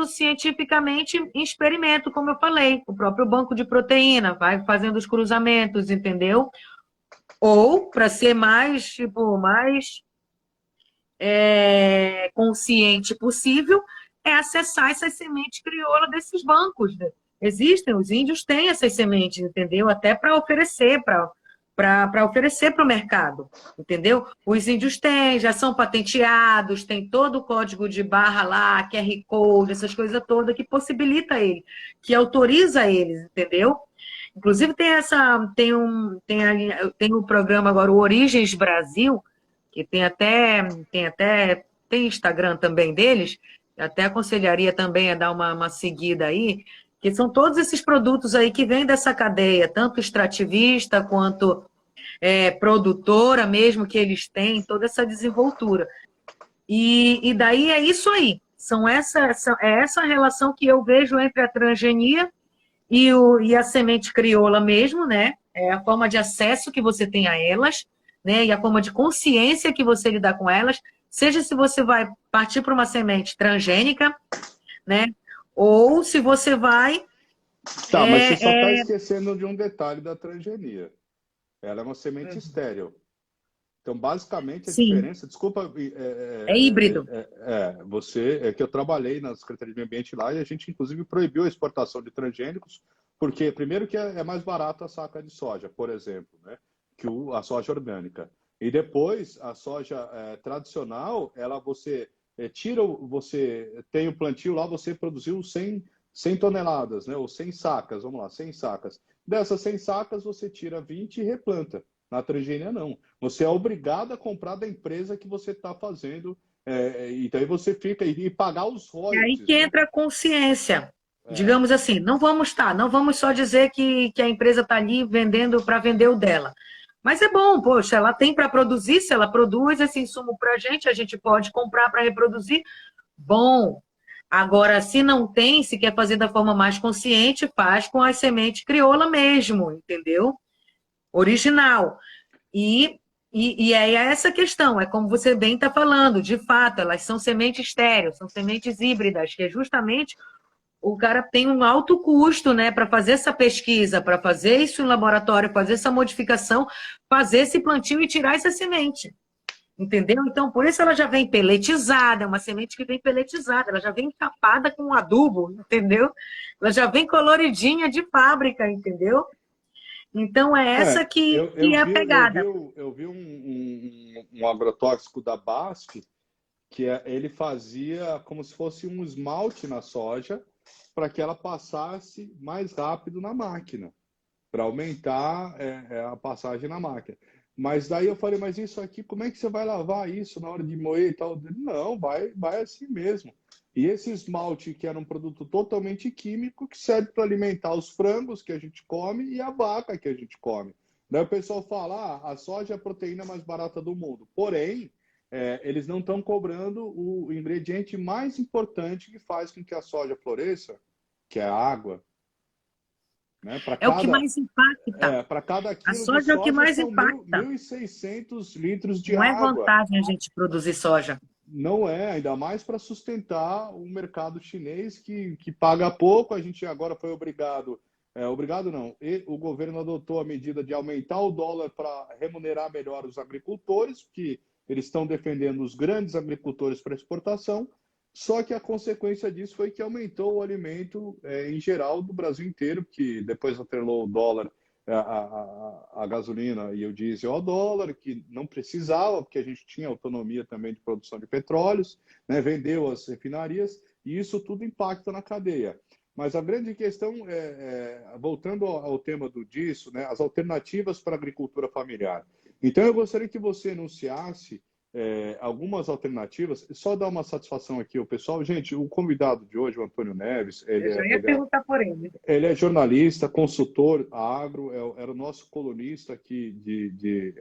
cientificamente em experimento, como eu falei, o próprio banco de proteína vai fazendo os cruzamentos, entendeu? Ou, para ser mais, tipo, mais consciente possível, é acessar essas sementes crioulas desses bancos, né? Existem, os índios têm essas sementes, entendeu? Até para oferecer para oferecer para o mercado, entendeu? Os índios têm, já são patenteados, tem todo o código de barra lá, QR Code, essas coisas todas que possibilita ele, que autoriza eles, entendeu? Inclusive tem um programa agora, o Origens Brasil, que tem Instagram também deles, até aconselharia também a dar uma seguida aí, que são todos esses produtos aí que vêm dessa cadeia, tanto extrativista quanto produtora mesmo, que eles têm, toda essa desenvoltura. E daí é isso aí, é essa relação que eu vejo entre a transgenia e a semente crioula mesmo, né? É a forma de acesso que você tem a elas, né? E a forma de consciência que você lidar com elas, seja se você vai partir para uma semente transgênica, né? Ou se você vai. Tá, mas você só está É, esquecendo de um detalhe da transgenia. Ela é uma semente estéril. Então, basicamente, a sim, diferença, desculpa, é híbrido. você, é que eu trabalhei na Secretaria de Meio Ambiente lá e a gente, inclusive, proibiu a exportação de transgênicos, porque, primeiro, que é mais barato a saca de soja, por exemplo, né, que a soja orgânica. E depois, a soja tradicional, ela você você tem o plantio lá, você produziu 100 toneladas, né, ou 100 sacas, vamos lá, 100 sacas. Dessas 100 sacas, você tira 20 e replanta. Na transgênia, não. Você é obrigado a comprar da empresa que você está fazendo. Então aí você fica e pagar os É aí que royalties, né? entra a consciência. É, Digamos assim, não vamos só dizer que a empresa está ali vendendo para vender o dela. Mas é bom, poxa, ela tem para produzir, se ela produz esse insumo para a gente pode comprar para reproduzir. Bom, agora, se não tem, se quer fazer da forma mais consciente, faz com a semente crioula mesmo, entendeu? Original. E, e é essa questão, é como você bem está falando, de fato, elas são sementes estéreis, são sementes híbridas, que é justamente o cara tem um alto custo, né, para fazer essa pesquisa, para fazer isso em laboratório, fazer essa modificação, fazer esse plantio e tirar essa semente. Entendeu? Então, por isso ela já vem peletizada, é uma semente que vem peletizada, ela já vem encapada com um adubo, entendeu? Ela já vem coloridinha de fábrica, entendeu? Então, é essa que é a pegada. eu vi um agrotóxico da BASF que ele fazia como se fosse um esmalte na soja para que ela passasse mais rápido na máquina, para aumentar a passagem na máquina. Mas daí eu falei, mas isso aqui, como é que você vai lavar isso na hora de moer e tal? Não, vai assim mesmo. E esse esmalte, que era um produto totalmente químico, que serve para alimentar os frangos que a gente come e a vaca que a gente come. Daí o pessoal fala, a soja é a proteína mais barata do mundo. Porém, eles não estão cobrando o ingrediente mais importante que faz com que a soja floresça, que é a água. Né? Para É o que cada, mais impacta. para cada A quilo de soja é o que soja mais são impacta. 1.600 litros de Não é água. vantagem a gente produzir soja. Não é, ainda mais para sustentar o mercado chinês que paga pouco. A gente agora foi obrigado, obrigado não, o governo adotou a medida de aumentar o dólar para remunerar melhor os agricultores, porque eles estão defendendo os grandes agricultores para exportação. Só que a consequência disso foi que aumentou o alimento em geral do Brasil inteiro, que depois atrelou o dólar a gasolina e o diesel ao dólar, que não precisava, porque a gente tinha autonomia também de produção de petróleos, né? Vendeu as refinarias, e isso tudo impacta na cadeia. Mas a grande questão, voltando ao tema disso, né? As alternativas para a agricultura familiar. Então, eu gostaria que você enunciasse algumas alternativas. Só dar uma satisfação aqui ao pessoal. Gente, o convidado de hoje, o Antônio Neves, Eu já ia perguntar por ele. ele é jornalista, consultor agro, era o nosso colunista aqui de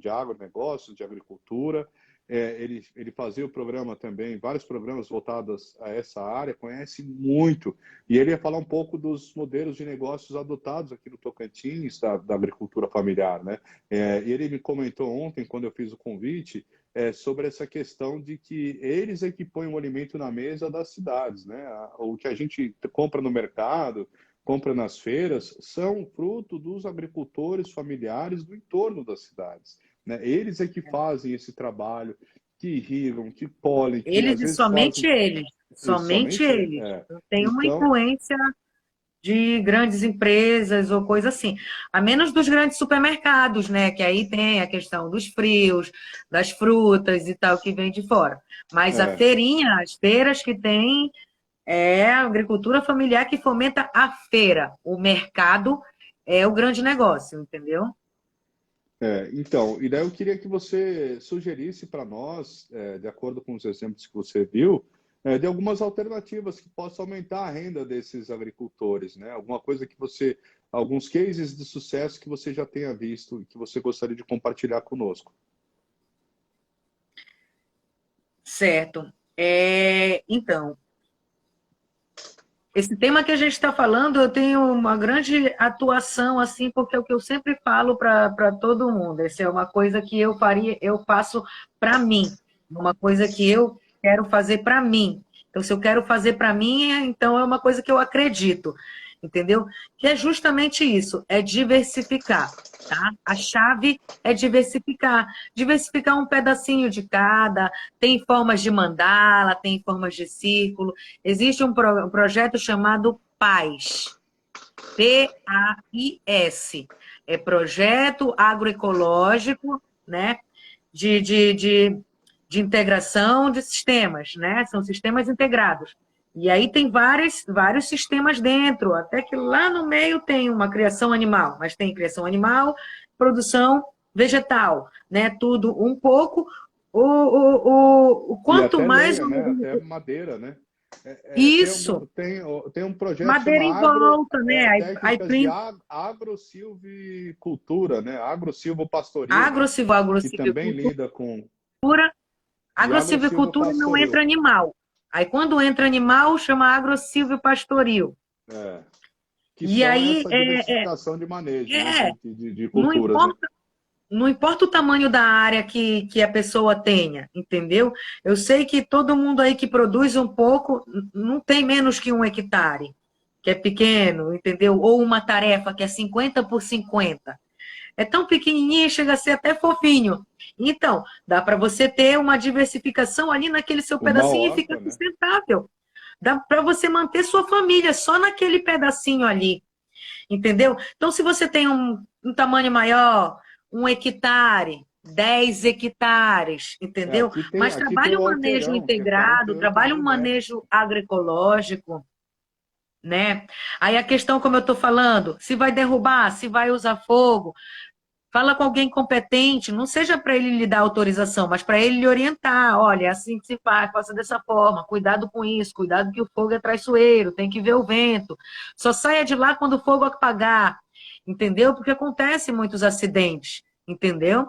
agronegócios, de agricultura. Ele fazia o programa também, vários programas voltados a essa área, conhece muito. E ele ia falar um pouco dos modelos de negócios adotados aqui no Tocantins, da agricultura familiar, né? E ele me comentou ontem, quando eu fiz o convite, sobre essa questão de que eles é que põem o alimento na mesa das cidades, né? O que a gente compra no mercado, compra nas feiras, são fruto dos agricultores familiares do entorno das cidades, né? Eles é que fazem esse trabalho, que irrigam, que polem, que Eles às e vezes somente fazem... eles. E Somente somente... eles. Não tem uma Então, influência de grandes empresas ou coisa assim. A menos dos grandes supermercados, né? Que aí tem a questão dos frios, das frutas e tal, que vem de fora. Mas a é, feirinha, as feiras que tem, é a agricultura familiar que fomenta a feira. O mercado é o grande negócio, entendeu? então, e daí eu queria que você sugerisse para nós, de acordo com os exemplos que você viu, de algumas alternativas que possam aumentar a renda desses agricultores, né? Alguma coisa que você, alguns cases de sucesso que você já tenha visto e que você gostaria de compartilhar conosco. Certo. Então, esse tema que a gente está falando, eu tenho uma grande atuação, assim, porque é o que eu sempre falo para todo mundo. Essa é uma coisa que eu faria, eu faço para mim, uma coisa que eu quero fazer para mim. Então, se eu quero fazer para mim, então é uma coisa que eu acredito, entendeu? Que é justamente isso, é diversificar, tá? A chave é diversificar. Diversificar um pedacinho de cada, tem formas de mandala, tem formas de círculo. Existe um projeto chamado PAIS, PAIS, é Projeto Agroecológico, né, de integração de sistemas, né, são sistemas integrados. E aí tem vários sistemas dentro, até que lá no meio tem uma criação animal, mas tem criação animal, produção vegetal, né, tudo um pouco. O E quanto até mais lenha, né? Até madeira, né? isso, Tem um projeto que madeira chama em volta, né? Aí Técnicas de Agrosilvicultura, né? Agrosilvopastoril, né? Que também agrosilvicultura, lida com... E agrosilvicultura não agrosilvopastoril, entra animal. Aí quando entra animal, chama agrosilvopastoril. é, que E são aí, essa diversificação de manejo, né? é, De não culturas, né? importa, não importa o tamanho da área que a pessoa tenha, entendeu? Eu sei que todo mundo aí que produz um pouco não tem menos que 1 hectare, que é pequeno, entendeu? Ou uma tarefa que é 50 por 50. É tão pequenininho, chega a ser até fofinho. Então, dá para você ter uma diversificação ali naquele seu Uma pedacinho e fica horta, né? sustentável. Dá para você manter sua família só naquele pedacinho ali, entendeu? Então, se você tem um tamanho maior, 1 hectare, 10 hectares, entendeu? Mas Aqui tem trabalha o um manejo Alterão, que é integrado, 48 trabalha um mil metros. manejo agroecológico, né? Aí a questão, como eu estou falando, se vai derrubar, se vai usar fogo, fala com alguém competente, não seja para ele lhe dar autorização, mas para ele lhe orientar. Olha, é assim que se faz, faça dessa forma, cuidado com isso, cuidado que o fogo é traiçoeiro, tem que ver o vento. Só saia de lá quando o fogo apagar, entendeu? Porque acontecem muitos acidentes, entendeu?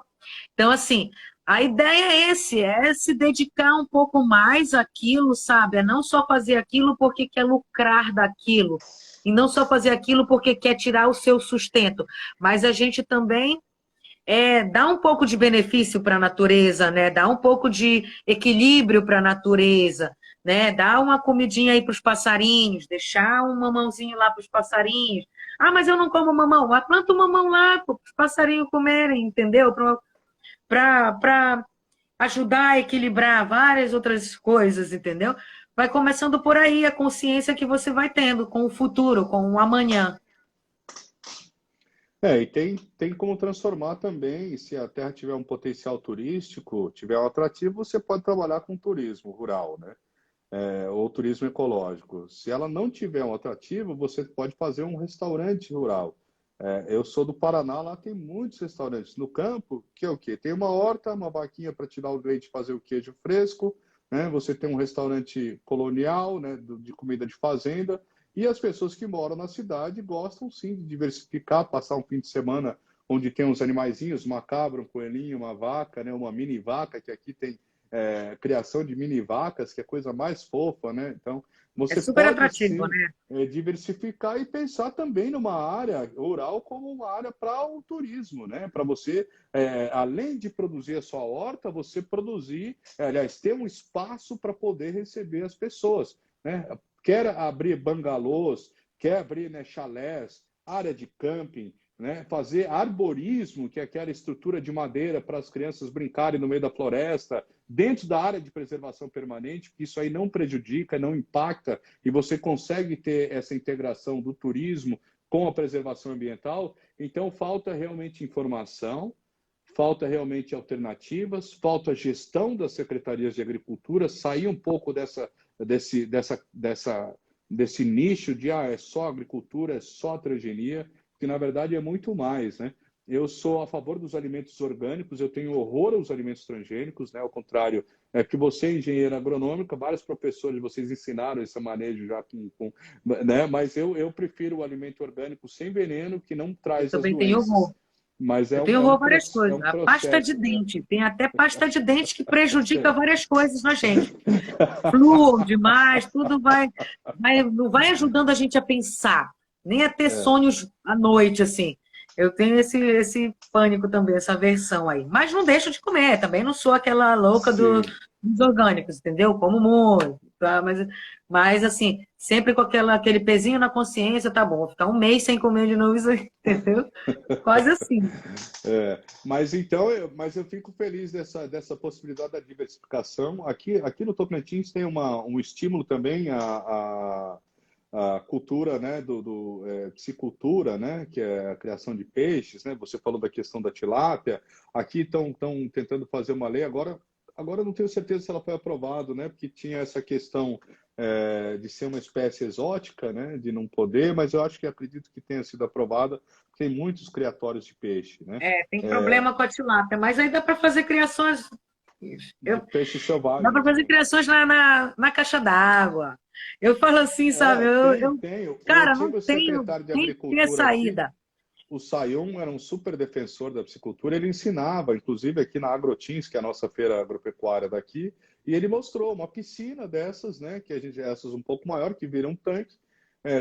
Então, assim, a ideia é se dedicar um pouco mais àquilo, sabe? É não só fazer aquilo porque quer lucrar daquilo, e não só fazer aquilo porque quer tirar o seu sustento, mas a gente também dá um pouco de benefício para a natureza, né? Dá um pouco de equilíbrio para a natureza, né? Dá uma comidinha aí para os passarinhos, deixar um mamãozinho lá para os passarinhos. Ah, mas eu não como mamão. Mas planta o mamão lá para os passarinhos comerem, entendeu? Para ajudar a equilibrar várias outras coisas, entendeu? Vai começando por aí a consciência que você vai tendo com o futuro, com o amanhã. E tem como transformar também, se a terra tiver um potencial turístico, tiver um atrativo, você pode trabalhar com turismo rural, né? Ou turismo ecológico. Se ela não tiver um atrativo, você pode fazer um restaurante rural. Eu sou do Paraná, lá tem muitos restaurantes no campo, que é o quê? Tem uma horta, uma vaquinha para tirar o leite e fazer o queijo fresco, né? Você tem um restaurante colonial, né, de comida de fazenda, e as pessoas que moram na cidade gostam sim de diversificar, passar um fim de semana onde tem uns animaizinhos, uma cabra, um coelhinho, uma vaca, né, uma mini vaca, que aqui tem criação de mini vacas, que é a coisa mais fofa, né? Então, você super pode atrativo, sim né? diversificar e pensar também numa área rural como uma área para o turismo, né? Para você, além de produzir a sua horta, você produzir, aliás, ter um espaço para poder receber as pessoas, né? Quer abrir bangalôs, quer abrir, né, chalés, área de camping, né? Fazer arborismo, que é aquela estrutura de madeira para as crianças brincarem no meio da floresta, dentro da área de preservação permanente, que isso aí não prejudica, não impacta, e você consegue ter essa integração do turismo com a preservação ambiental. Então, falta realmente informação, falta realmente alternativas, falta gestão das secretarias de agricultura, sair um pouco desse nicho de é só agricultura, é só transgenia, que na verdade é muito mais, né? Eu sou a favor dos alimentos orgânicos, eu tenho horror aos alimentos transgênicos, né? Ao contrário, que você é engenheira agronômica, vários professores vocês ensinaram esse manejo já né? Mas eu prefiro o alimento orgânico sem veneno, que não Eu traz as também tenho doenças. horror. Mas Eu tenho horror a várias é coisas. um A pasta de processo, né? dente. Tem até pasta de dente que prejudica várias coisas na gente. Flúor demais, tudo não vai ajudando a gente a pensar, nem a ter sonhos à noite, assim. Eu tenho esse pânico também, essa aversão aí. Mas não deixo de comer, também não sou aquela louca dos orgânicos, entendeu? Como muito, tá? Mas assim, sempre com aquele pezinho na consciência, tá bom, vou ficar um mês sem comer de novo isso aí, entendeu? Quase assim. Mas eu fico feliz dessa possibilidade da diversificação. Aqui no Tocantins tem um estímulo também a cultura, né, piscicultura, né, que é a criação de peixes, né? Você falou da questão da tilápia. Aqui estão tentando fazer uma lei agora eu não tenho certeza se ela foi aprovada, né? Porque tinha essa questão de ser uma espécie exótica, né? De não poder, mas eu acredito que tenha sido aprovada. Tem muitos criatórios de peixe, né? Tem problema com a tilápia, mas aí dá para fazer criações. De peixes selvagens. Dá para fazer criações na caixa d'água. Eu falo assim, sabe? Tem. Cara, O não antigo tenho. secretário de Tem que ter Agricultura aqui, saída. o Sayum, era um super defensor da piscicultura. Ele ensinava, inclusive aqui na Agrotins, que é a nossa feira agropecuária daqui, e ele mostrou uma piscina dessas, né? Que essas um pouco maior, que viram um tanque,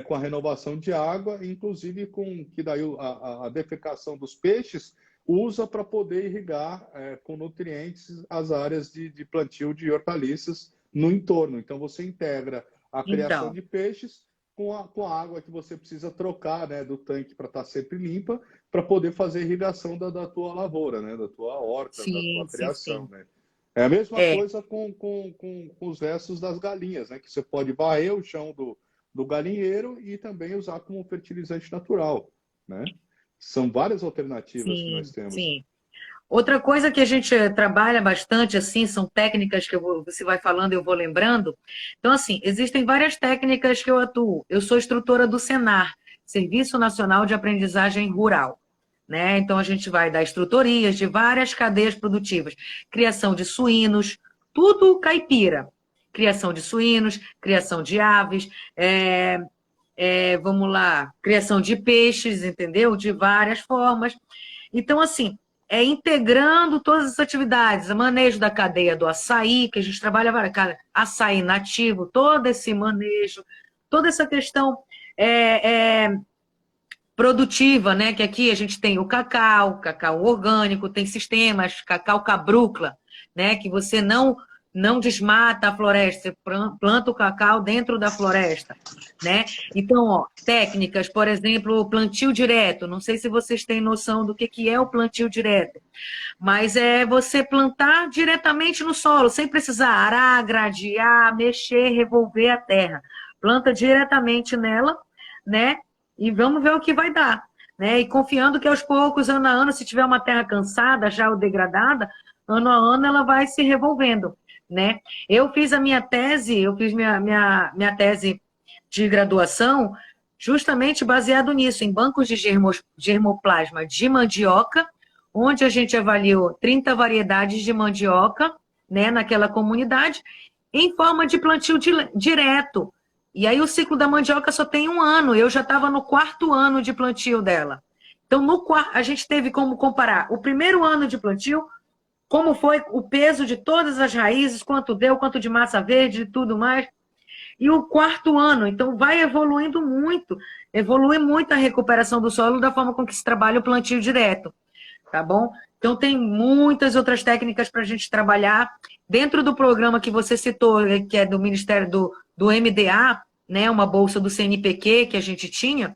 com a renovação de água, inclusive que daí a defecação dos peixes usa para poder irrigar com nutrientes as áreas de plantio de hortaliças no entorno. Então, você integra a criação de peixes com a água que você precisa trocar, né, do tanque para estar sempre limpa, para poder fazer a irrigação da tua lavoura, né, da tua horta, da tua criação. Né? É a mesma coisa com os restos das galinhas, né, que você pode varrer o chão do galinheiro e também usar como fertilizante natural. Né? São várias alternativas que nós temos. Sim. Outra coisa que a gente trabalha bastante, assim, são técnicas que você vai falando e eu vou lembrando. Então, assim, existem várias técnicas que eu atuo. Eu sou instrutora do Senar, Serviço Nacional de Aprendizagem Rural. Né? Então, a gente vai dar instrutorias de várias cadeias produtivas. Criação de suínos, tudo caipira. Criação de suínos, criação de aves, vamos lá, criação de peixes, entendeu? De várias formas. Então, assim, integrando todas as atividades, o manejo da cadeia do açaí, que a gente trabalha, açaí nativo, todo esse manejo, toda essa questão produtiva, né? Que aqui a gente tem o cacau orgânico, tem sistemas, cacau cabrúcula, né? Que você não desmata a floresta, você planta o cacau dentro da floresta, né? Então, ó, técnicas, por exemplo, o plantio direto. Não sei se vocês têm noção do que é o plantio direto, mas é você plantar diretamente no solo, sem precisar arar, gradear, mexer, revolver a terra. Planta diretamente nela, né? E vamos ver o que vai dar, né? E confiando que aos poucos, ano a ano, se tiver uma terra cansada, já ou degradada, ano a ano ela vai se revolvendo, né? Eu fiz a minha tese, eu fiz minha tese de graduação justamente baseado nisso, em bancos de germoplasma de mandioca, onde a gente avaliou 30 variedades de mandioca, né, naquela comunidade, em forma de plantio direto. E aí o ciclo da mandioca só tem 1 ano, eu já estava no 4º ano de plantio dela. Então, a gente teve como comparar o primeiro ano de plantio, como foi o peso de todas as raízes, quanto deu, quanto de massa verde e tudo mais, e o 4º ano. Então, vai evoluindo muito, evolui muito a recuperação do solo da forma com que se trabalha o plantio direto, tá bom? Então, tem muitas outras técnicas para a gente trabalhar. Dentro do programa que você citou, que é do Ministério do MDA, né, uma bolsa do CNPq que a gente tinha,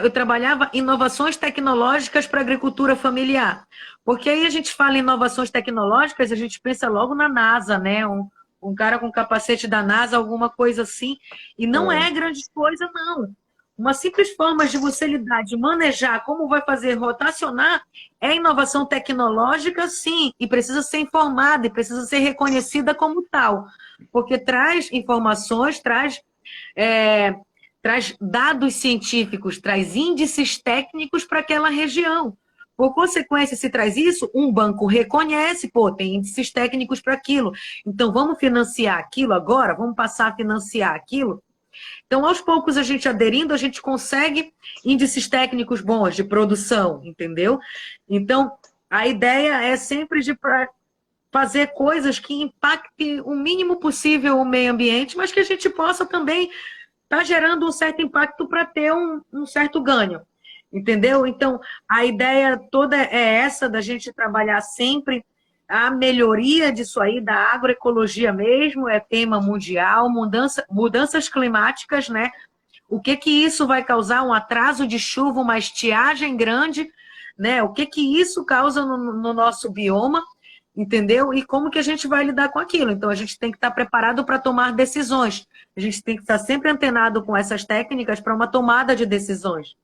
eu trabalhava inovações tecnológicas para a agricultura familiar. Porque aí a gente fala em inovações tecnológicas, a gente pensa logo na NASA, né? Um cara com capacete da NASA, alguma coisa assim. E não é grande coisa, não. Uma simples forma de você lidar, de manejar, como vai fazer rotacionar, é inovação tecnológica, sim, e precisa ser informada, e precisa ser reconhecida como tal. Porque traz informações, traz dados científicos, traz índices técnicos para aquela região. Por consequência, se traz isso, um banco reconhece, pô, tem índices técnicos para aquilo. Então, vamos financiar aquilo agora? Vamos passar a financiar aquilo? Então, aos poucos, a gente aderindo, a gente consegue índices técnicos bons de produção, entendeu? Então, a ideia é sempre de fazer coisas que impactem o mínimo possível o meio ambiente, mas que a gente possa também estar gerando um certo impacto para ter um certo ganho, entendeu? Então, a ideia toda é essa, da gente trabalhar sempre a melhoria disso aí, da agroecologia mesmo, é tema mundial, mudanças climáticas, né? O que isso vai causar? Um atraso de chuva, uma estiagem grande, né? O que isso causa no nosso bioma, entendeu? E como que a gente vai lidar com aquilo? Então, a gente tem que estar preparado para tomar decisões. A gente tem que estar sempre antenado com essas técnicas para uma tomada de decisões,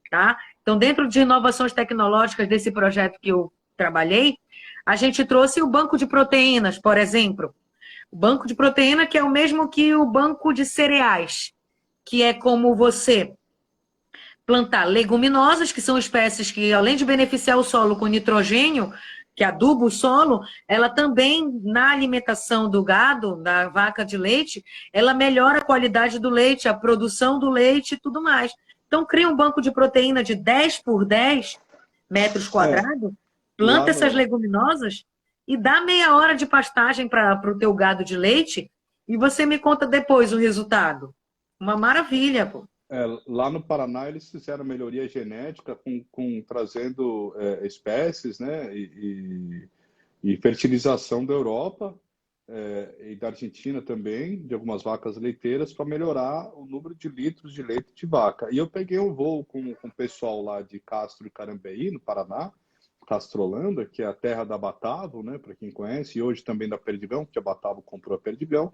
tá? Então, dentro de inovações tecnológicas desse projeto que eu trabalhei, a gente trouxe o banco de proteínas, por exemplo. O banco de proteína que é o mesmo que o banco de cereais, que é como você plantar leguminosas, que são espécies que, além de beneficiar o solo com nitrogênio, que aduba o solo, ela também, na alimentação do gado, da vaca de leite, ela melhora a qualidade do leite, a produção do leite e tudo mais. Então, cria um banco de proteína de 10 por 10 metros quadrados, planta essas leguminosas e dá meia hora de pastagem para o teu gado de leite e você me conta depois o resultado. Uma maravilha, pô. Lá no Paraná eles fizeram melhoria genética trazendo espécies, né, e fertilização da Europa e da Argentina também, de algumas vacas leiteiras, para melhorar o número de litros de leite de vaca. E eu peguei um voo com o pessoal lá de Castro e Carambeí, no Paraná, Castrolanda, que é a terra da Batavo, né, para quem conhece, e hoje também da Perdigão, porque a Batavo comprou a Perdigão.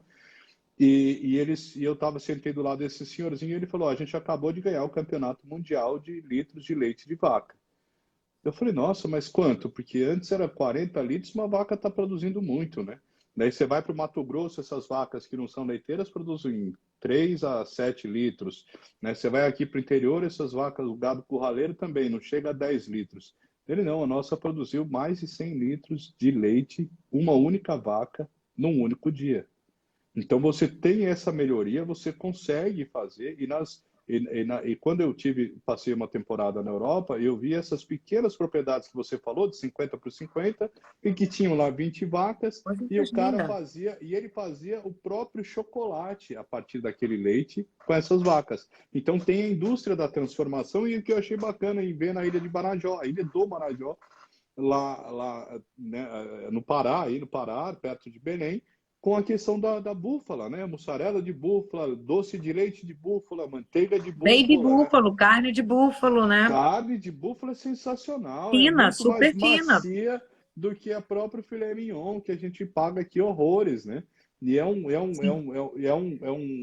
E eu sentei do lado desse senhorzinho e ele falou: a gente acabou de ganhar o campeonato mundial de litros de leite de vaca. Eu falei: nossa, mas quanto? Porque antes era 40 litros, uma vaca está produzindo muito, né? Daí você vai para o Mato Grosso, essas vacas que não são leiteiras produzem 3 a 7 litros. Né? Você vai aqui para o interior, essas vacas, o gado curraleiro também, não chega a 10 litros. Ele não, a nossa produziu mais de 100 litros de leite, uma única vaca, num único dia. Então, você tem essa melhoria, você consegue fazer, E quando eu passei uma temporada na Europa, eu vi essas pequenas propriedades que você falou, de 50 por 50, e que tinham lá 20 vacas, Coisa e o cara linda. fazia, e ele fazia o próprio chocolate a partir daquele leite com essas vacas. Então tem a indústria da transformação, e o que eu achei bacana em ver na ilha de Marajó, a ilha do Marajó, lá né, no Pará, aí no Pará, perto de Belém, com a questão da búfala, né? Mussarela de búfala, doce de leite de búfala, manteiga de Baby búfala, né? búfalo, carne de búfalo, né? Carne de búfala é sensacional, é Fina, muito mais super fina. macia do que a própria filé mignon, que a gente paga aqui horrores, né? E Sim.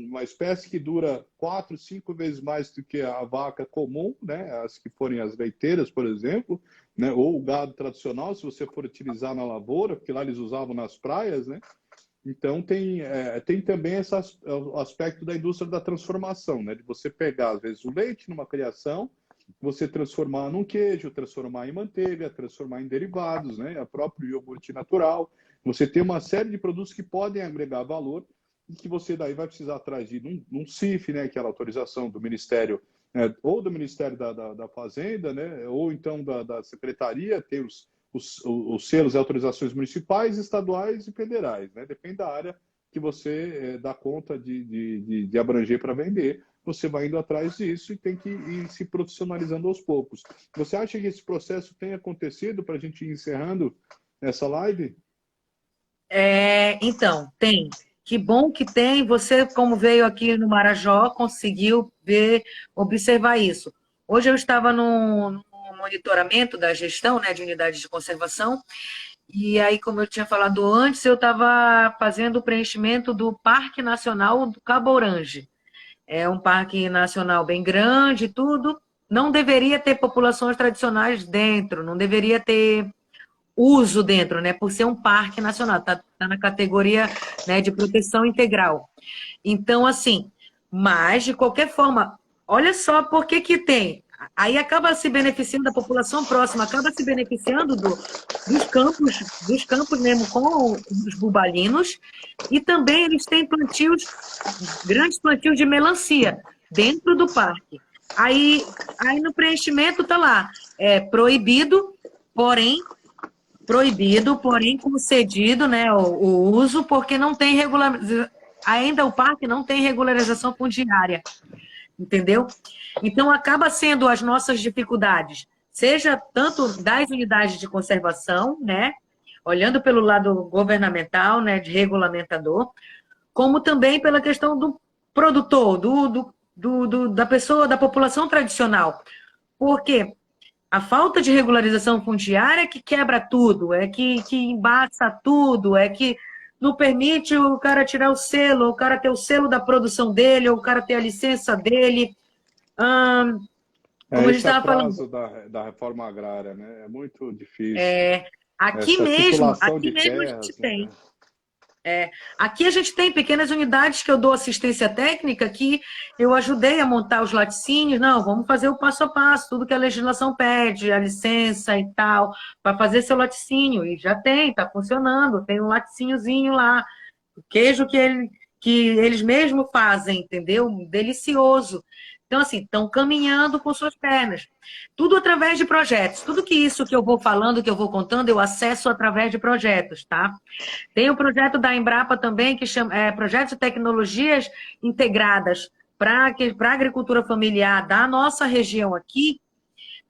uma espécie que dura 4, 5 vezes mais do que a vaca comum, né? As que forem as leiteiras, por exemplo, né? Ou o gado tradicional, se você for utilizar na lavoura, porque lá eles usavam nas praias, né? Então, tem também o aspecto da indústria da transformação, né? De você pegar, às vezes, o leite numa criação, você transformar num queijo, transformar em manteiga, transformar em derivados, né? A próprio iogurte natural. Você tem uma série de produtos que podem agregar valor e que você daí vai precisar atrás de um CIF, né? Que é a autorização do Ministério, ou do Ministério da Fazenda, né? Ou então da Secretaria, ter os selos e autorizações municipais, estaduais e federais, né? Depende da área que você dá conta de abranger para vender. Você vai indo atrás disso e tem que ir se profissionalizando aos poucos. Você acha que esse processo tem acontecido para a gente ir encerrando essa live? Então, tem. Que bom que tem. Você, como veio aqui no Marajó, conseguiu ver, observar isso. Hoje eu estava no monitoramento da gestão, né, de unidades de conservação, e aí, como eu tinha falado antes, eu estava fazendo o preenchimento do Parque Nacional do Cabo Orange. É um parque nacional bem grande e tudo. Não deveria ter populações tradicionais dentro, não deveria ter uso dentro, né? Por ser um parque nacional, tá na categoria, né, de proteção integral. Então, assim, mas de qualquer forma, olha só por que que tem. Aí acaba se beneficiando, a população próxima acaba se beneficiando dos campos mesmo com os bubalinos, e também eles têm plantios, grandes plantios de melancia dentro do parque. Aí no preenchimento tá lá, proibido, porém concedido, né, o uso, porque não tem ainda o parque não tem regularização fundiária, entendeu? Então, acaba sendo as nossas dificuldades, seja tanto das unidades de conservação, né, olhando pelo lado governamental, né, de regulamentador, como também pela questão do produtor, da pessoa, da população tradicional. Porque a falta de regularização fundiária é que quebra tudo, que embaça tudo, é que não permite o cara tirar o selo, o cara ter o selo da produção dele, ou o cara ter a licença dele. Como a gente Esse estava falando, atraso da reforma agrária, né? É muito difícil. é, Essa titulação aqui de mesmo a gente terras, né? tem. Aqui a gente tem pequenas unidades que eu dou assistência técnica, que eu ajudei a montar os laticínios. Não, vamos fazer o passo a passo, tudo que a legislação pede, a licença e tal, para fazer seu laticínio. E já tem, está funcionando, tem um laticíniozinho lá, o queijo que eles mesmos fazem, entendeu? Delicioso. Então, assim, estão caminhando com suas pernas. Tudo através de projetos. Tudo que isso que eu vou falando, que eu vou contando, eu acesso através de projetos, tá? Tem o projeto da Embrapa também, que chama Projeto de Tecnologias Integradas para a Agricultura Familiar da nossa região aqui,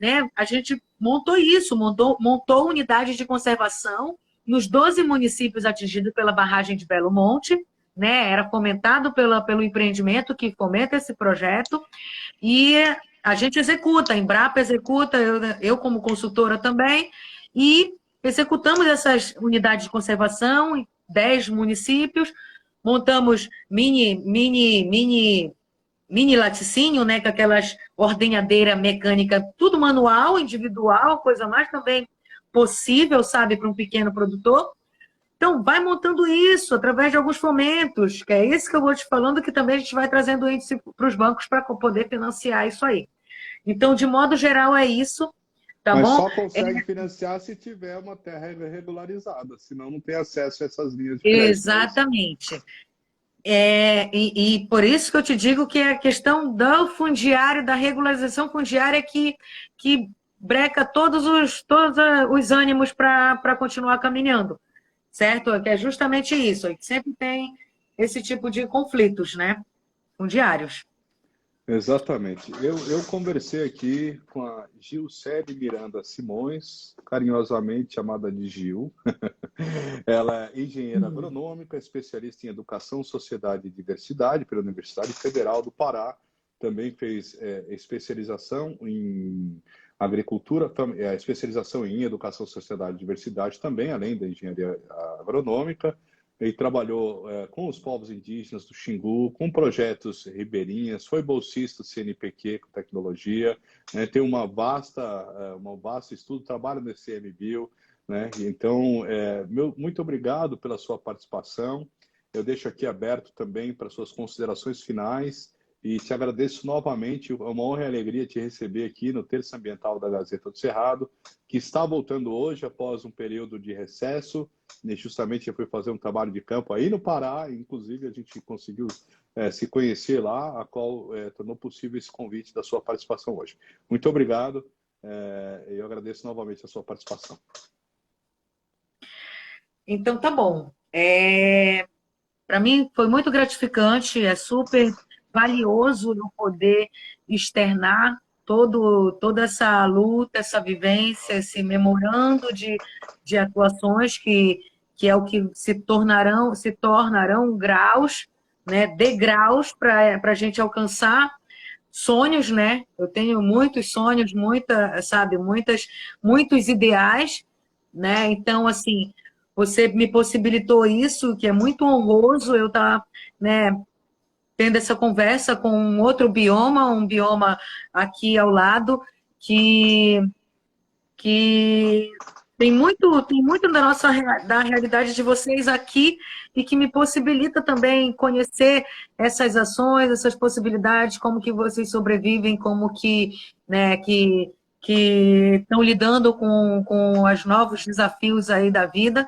né? A gente montou isso, montou unidades de conservação nos 12 municípios atingidos pela barragem de Belo Monte, né? Era fomentado pelo empreendimento que fomenta esse projeto, e a gente executa, a Embrapa executa, eu como consultora também, e executamos essas unidades de conservação em 10 municípios, montamos mini laticínio, né, com aquelas ordenhadeira mecânica, tudo manual, individual, coisa mais também possível, sabe, para um pequeno produtor. Então, vai montando isso através de alguns fomentos, que é isso que eu vou te falando, que também a gente vai trazendo índice para os bancos para poder financiar isso aí. Então, de modo geral, é isso, tá Mas bom? só consegue financiar se tiver uma terra regularizada, senão não tem acesso a essas linhas de crédito, não é isso? Exatamente. E por isso que eu te digo que é a questão do fundiário, da regularização fundiária que breca todos os ânimos para continuar caminhando, certo? Que é justamente isso, a gente sempre tem esse tipo de conflitos, né? Fundiários. Exatamente. Eu conversei aqui com a Gilcele Miranda Simões, carinhosamente chamada de Gil. Ela é engenheira agronômica, especialista em educação, sociedade e diversidade pela Universidade Federal do Pará. Também fez especialização em agricultura, especialização em educação, sociedade e diversidade também, além da engenharia agronômica. Ele trabalhou com os povos indígenas do Xingu, com projetos ribeirinhas, foi bolsista do CNPq com tecnologia, né, tem um vasto estudo, trabalha no ICMBio, né? Então, muito obrigado pela sua participação. Eu deixo aqui aberto também para suas considerações finais e te agradeço novamente. É uma honra e alegria te receber aqui no Terça Ambiental da Gazeta do Cerrado, que está voltando hoje após um período de recesso. E justamente eu fui fazer um trabalho de campo aí no Pará, inclusive a gente conseguiu se conhecer lá, a qual tornou possível esse convite da sua participação hoje. Muito obrigado. Eu agradeço novamente a sua participação. Então, tá bom. Para mim foi muito gratificante, é super valioso eu poder externar toda essa luta, essa vivência, esse memorando de atuações que é o que se tornarão graus, né, degraus para a gente alcançar sonhos, né? Eu tenho muitos sonhos, muitos ideais, né? Então, assim, você me possibilitou isso, que é muito honroso eu estar, né, tendo essa conversa com um bioma aqui ao lado, que, que tem muito da realidade de vocês aqui e que me possibilita também conhecer essas ações, essas possibilidades, como que vocês sobrevivem, como que, né, que estão lidando com os novos desafios aí da vida.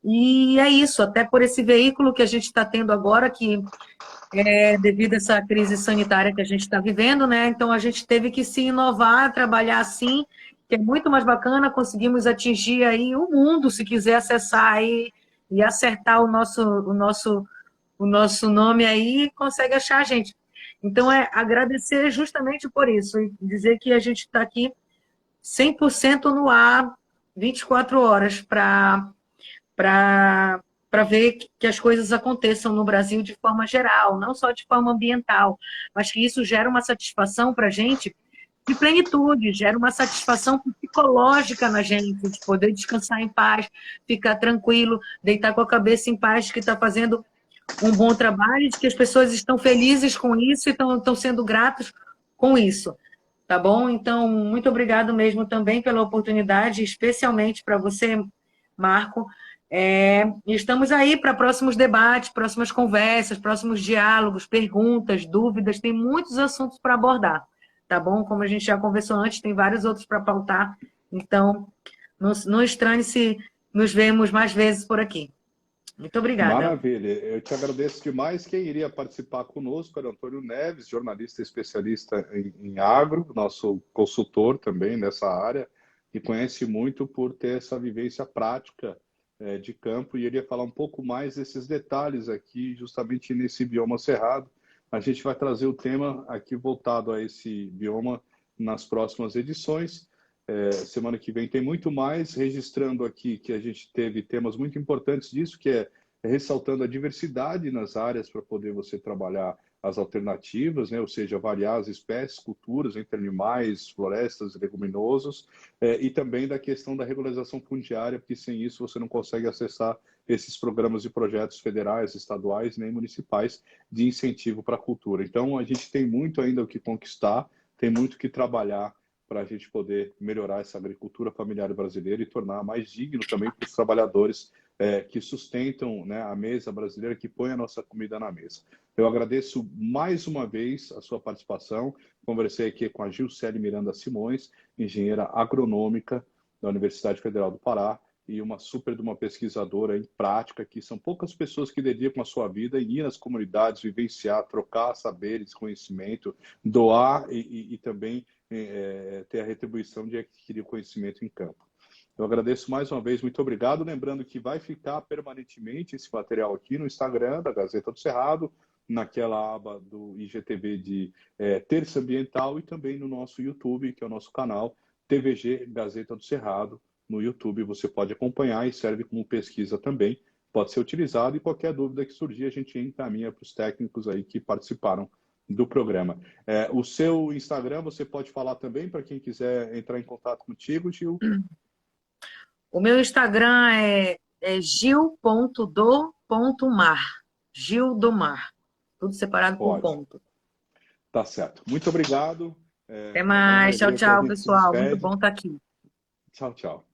E é isso, até por esse veículo que a gente está tendo agora, que é devido a essa crise sanitária que a gente está vivendo, né? Então a gente teve que se inovar, trabalhar assim, que é muito mais bacana, conseguimos atingir aí o mundo, se quiser acessar aí e acertar o nosso nome aí, consegue achar a gente. Então é agradecer justamente por isso, e dizer que a gente está aqui 100% no ar, 24 horas, para ver que as coisas aconteçam no Brasil de forma geral, não só de forma ambiental, mas que isso gera uma satisfação para a gente de plenitude, gera uma satisfação psicológica na gente, de poder descansar em paz, ficar tranquilo, deitar com a cabeça em paz, que está fazendo um bom trabalho, de que as pessoas estão felizes com isso e estão sendo gratos com isso. Tá bom? Então, muito obrigado mesmo também pela oportunidade, especialmente para você, Marco. Estamos aí para próximos debates, próximas conversas, próximos diálogos, perguntas, dúvidas, tem muitos assuntos para abordar, tá bom? Como a gente já conversou antes, tem vários outros para pautar, então não estranhe se nos vemos mais vezes por aqui. Muito obrigada. Maravilha, eu te agradeço demais. Quem iria participar conosco era Antônio Neves, jornalista especialista em agro, nosso consultor também nessa área, e conhece muito por ter essa vivência prática de campo, e ele ia falar um pouco mais desses detalhes aqui, justamente nesse bioma cerrado. A gente vai trazer o tema aqui voltado a esse bioma nas próximas edições. Semana que vem tem muito mais, registrando aqui que a gente teve temas muito importantes disso, que é ressaltando a diversidade nas áreas para poder você trabalhar as alternativas, né? Ou seja, variar as espécies, culturas entre animais, florestas, leguminosos, e também da questão da regularização fundiária, porque sem isso você não consegue acessar esses programas e projetos federais, estaduais, nem municipais de incentivo para a cultura. Então, a gente tem muito ainda o que conquistar, tem muito o que trabalhar para a gente poder melhorar essa agricultura familiar brasileira e tornar mais digno também para os trabalhadores que sustentam, né, a mesa brasileira, que põe a nossa comida na mesa. Eu agradeço mais uma vez a sua participação. Conversei aqui com a Gilcele Miranda Simões, engenheira agronômica da Universidade Federal do Pará, e uma super de uma pesquisadora em prática, que são poucas pessoas que dedicam a sua vida em ir nas comunidades, vivenciar, trocar saberes, conhecimento, doar e também ter a retribuição de adquirir conhecimento em campo. Eu agradeço mais uma vez, muito obrigado. Lembrando que vai ficar permanentemente esse material aqui no Instagram da Gazeta do Cerrado, naquela aba do IGTV de Terça Ambiental e também no nosso YouTube, que é o nosso canal TVG Gazeta do Cerrado. No YouTube você pode acompanhar e serve como pesquisa também. Pode ser utilizado e qualquer dúvida que surgir a gente encaminha para os técnicos aí que participaram do programa. O seu Instagram você pode falar também para quem quiser entrar em contato contigo, Gil? O meu Instagram é gil.do.mar. Gil do Mar. Tudo separado por Pode. ponto. Tá certo. Muito obrigado. Até mais. Tchau, Aqui a tchau, gente se pessoal. Muito despede. bom estar aqui. Tchau, tchau.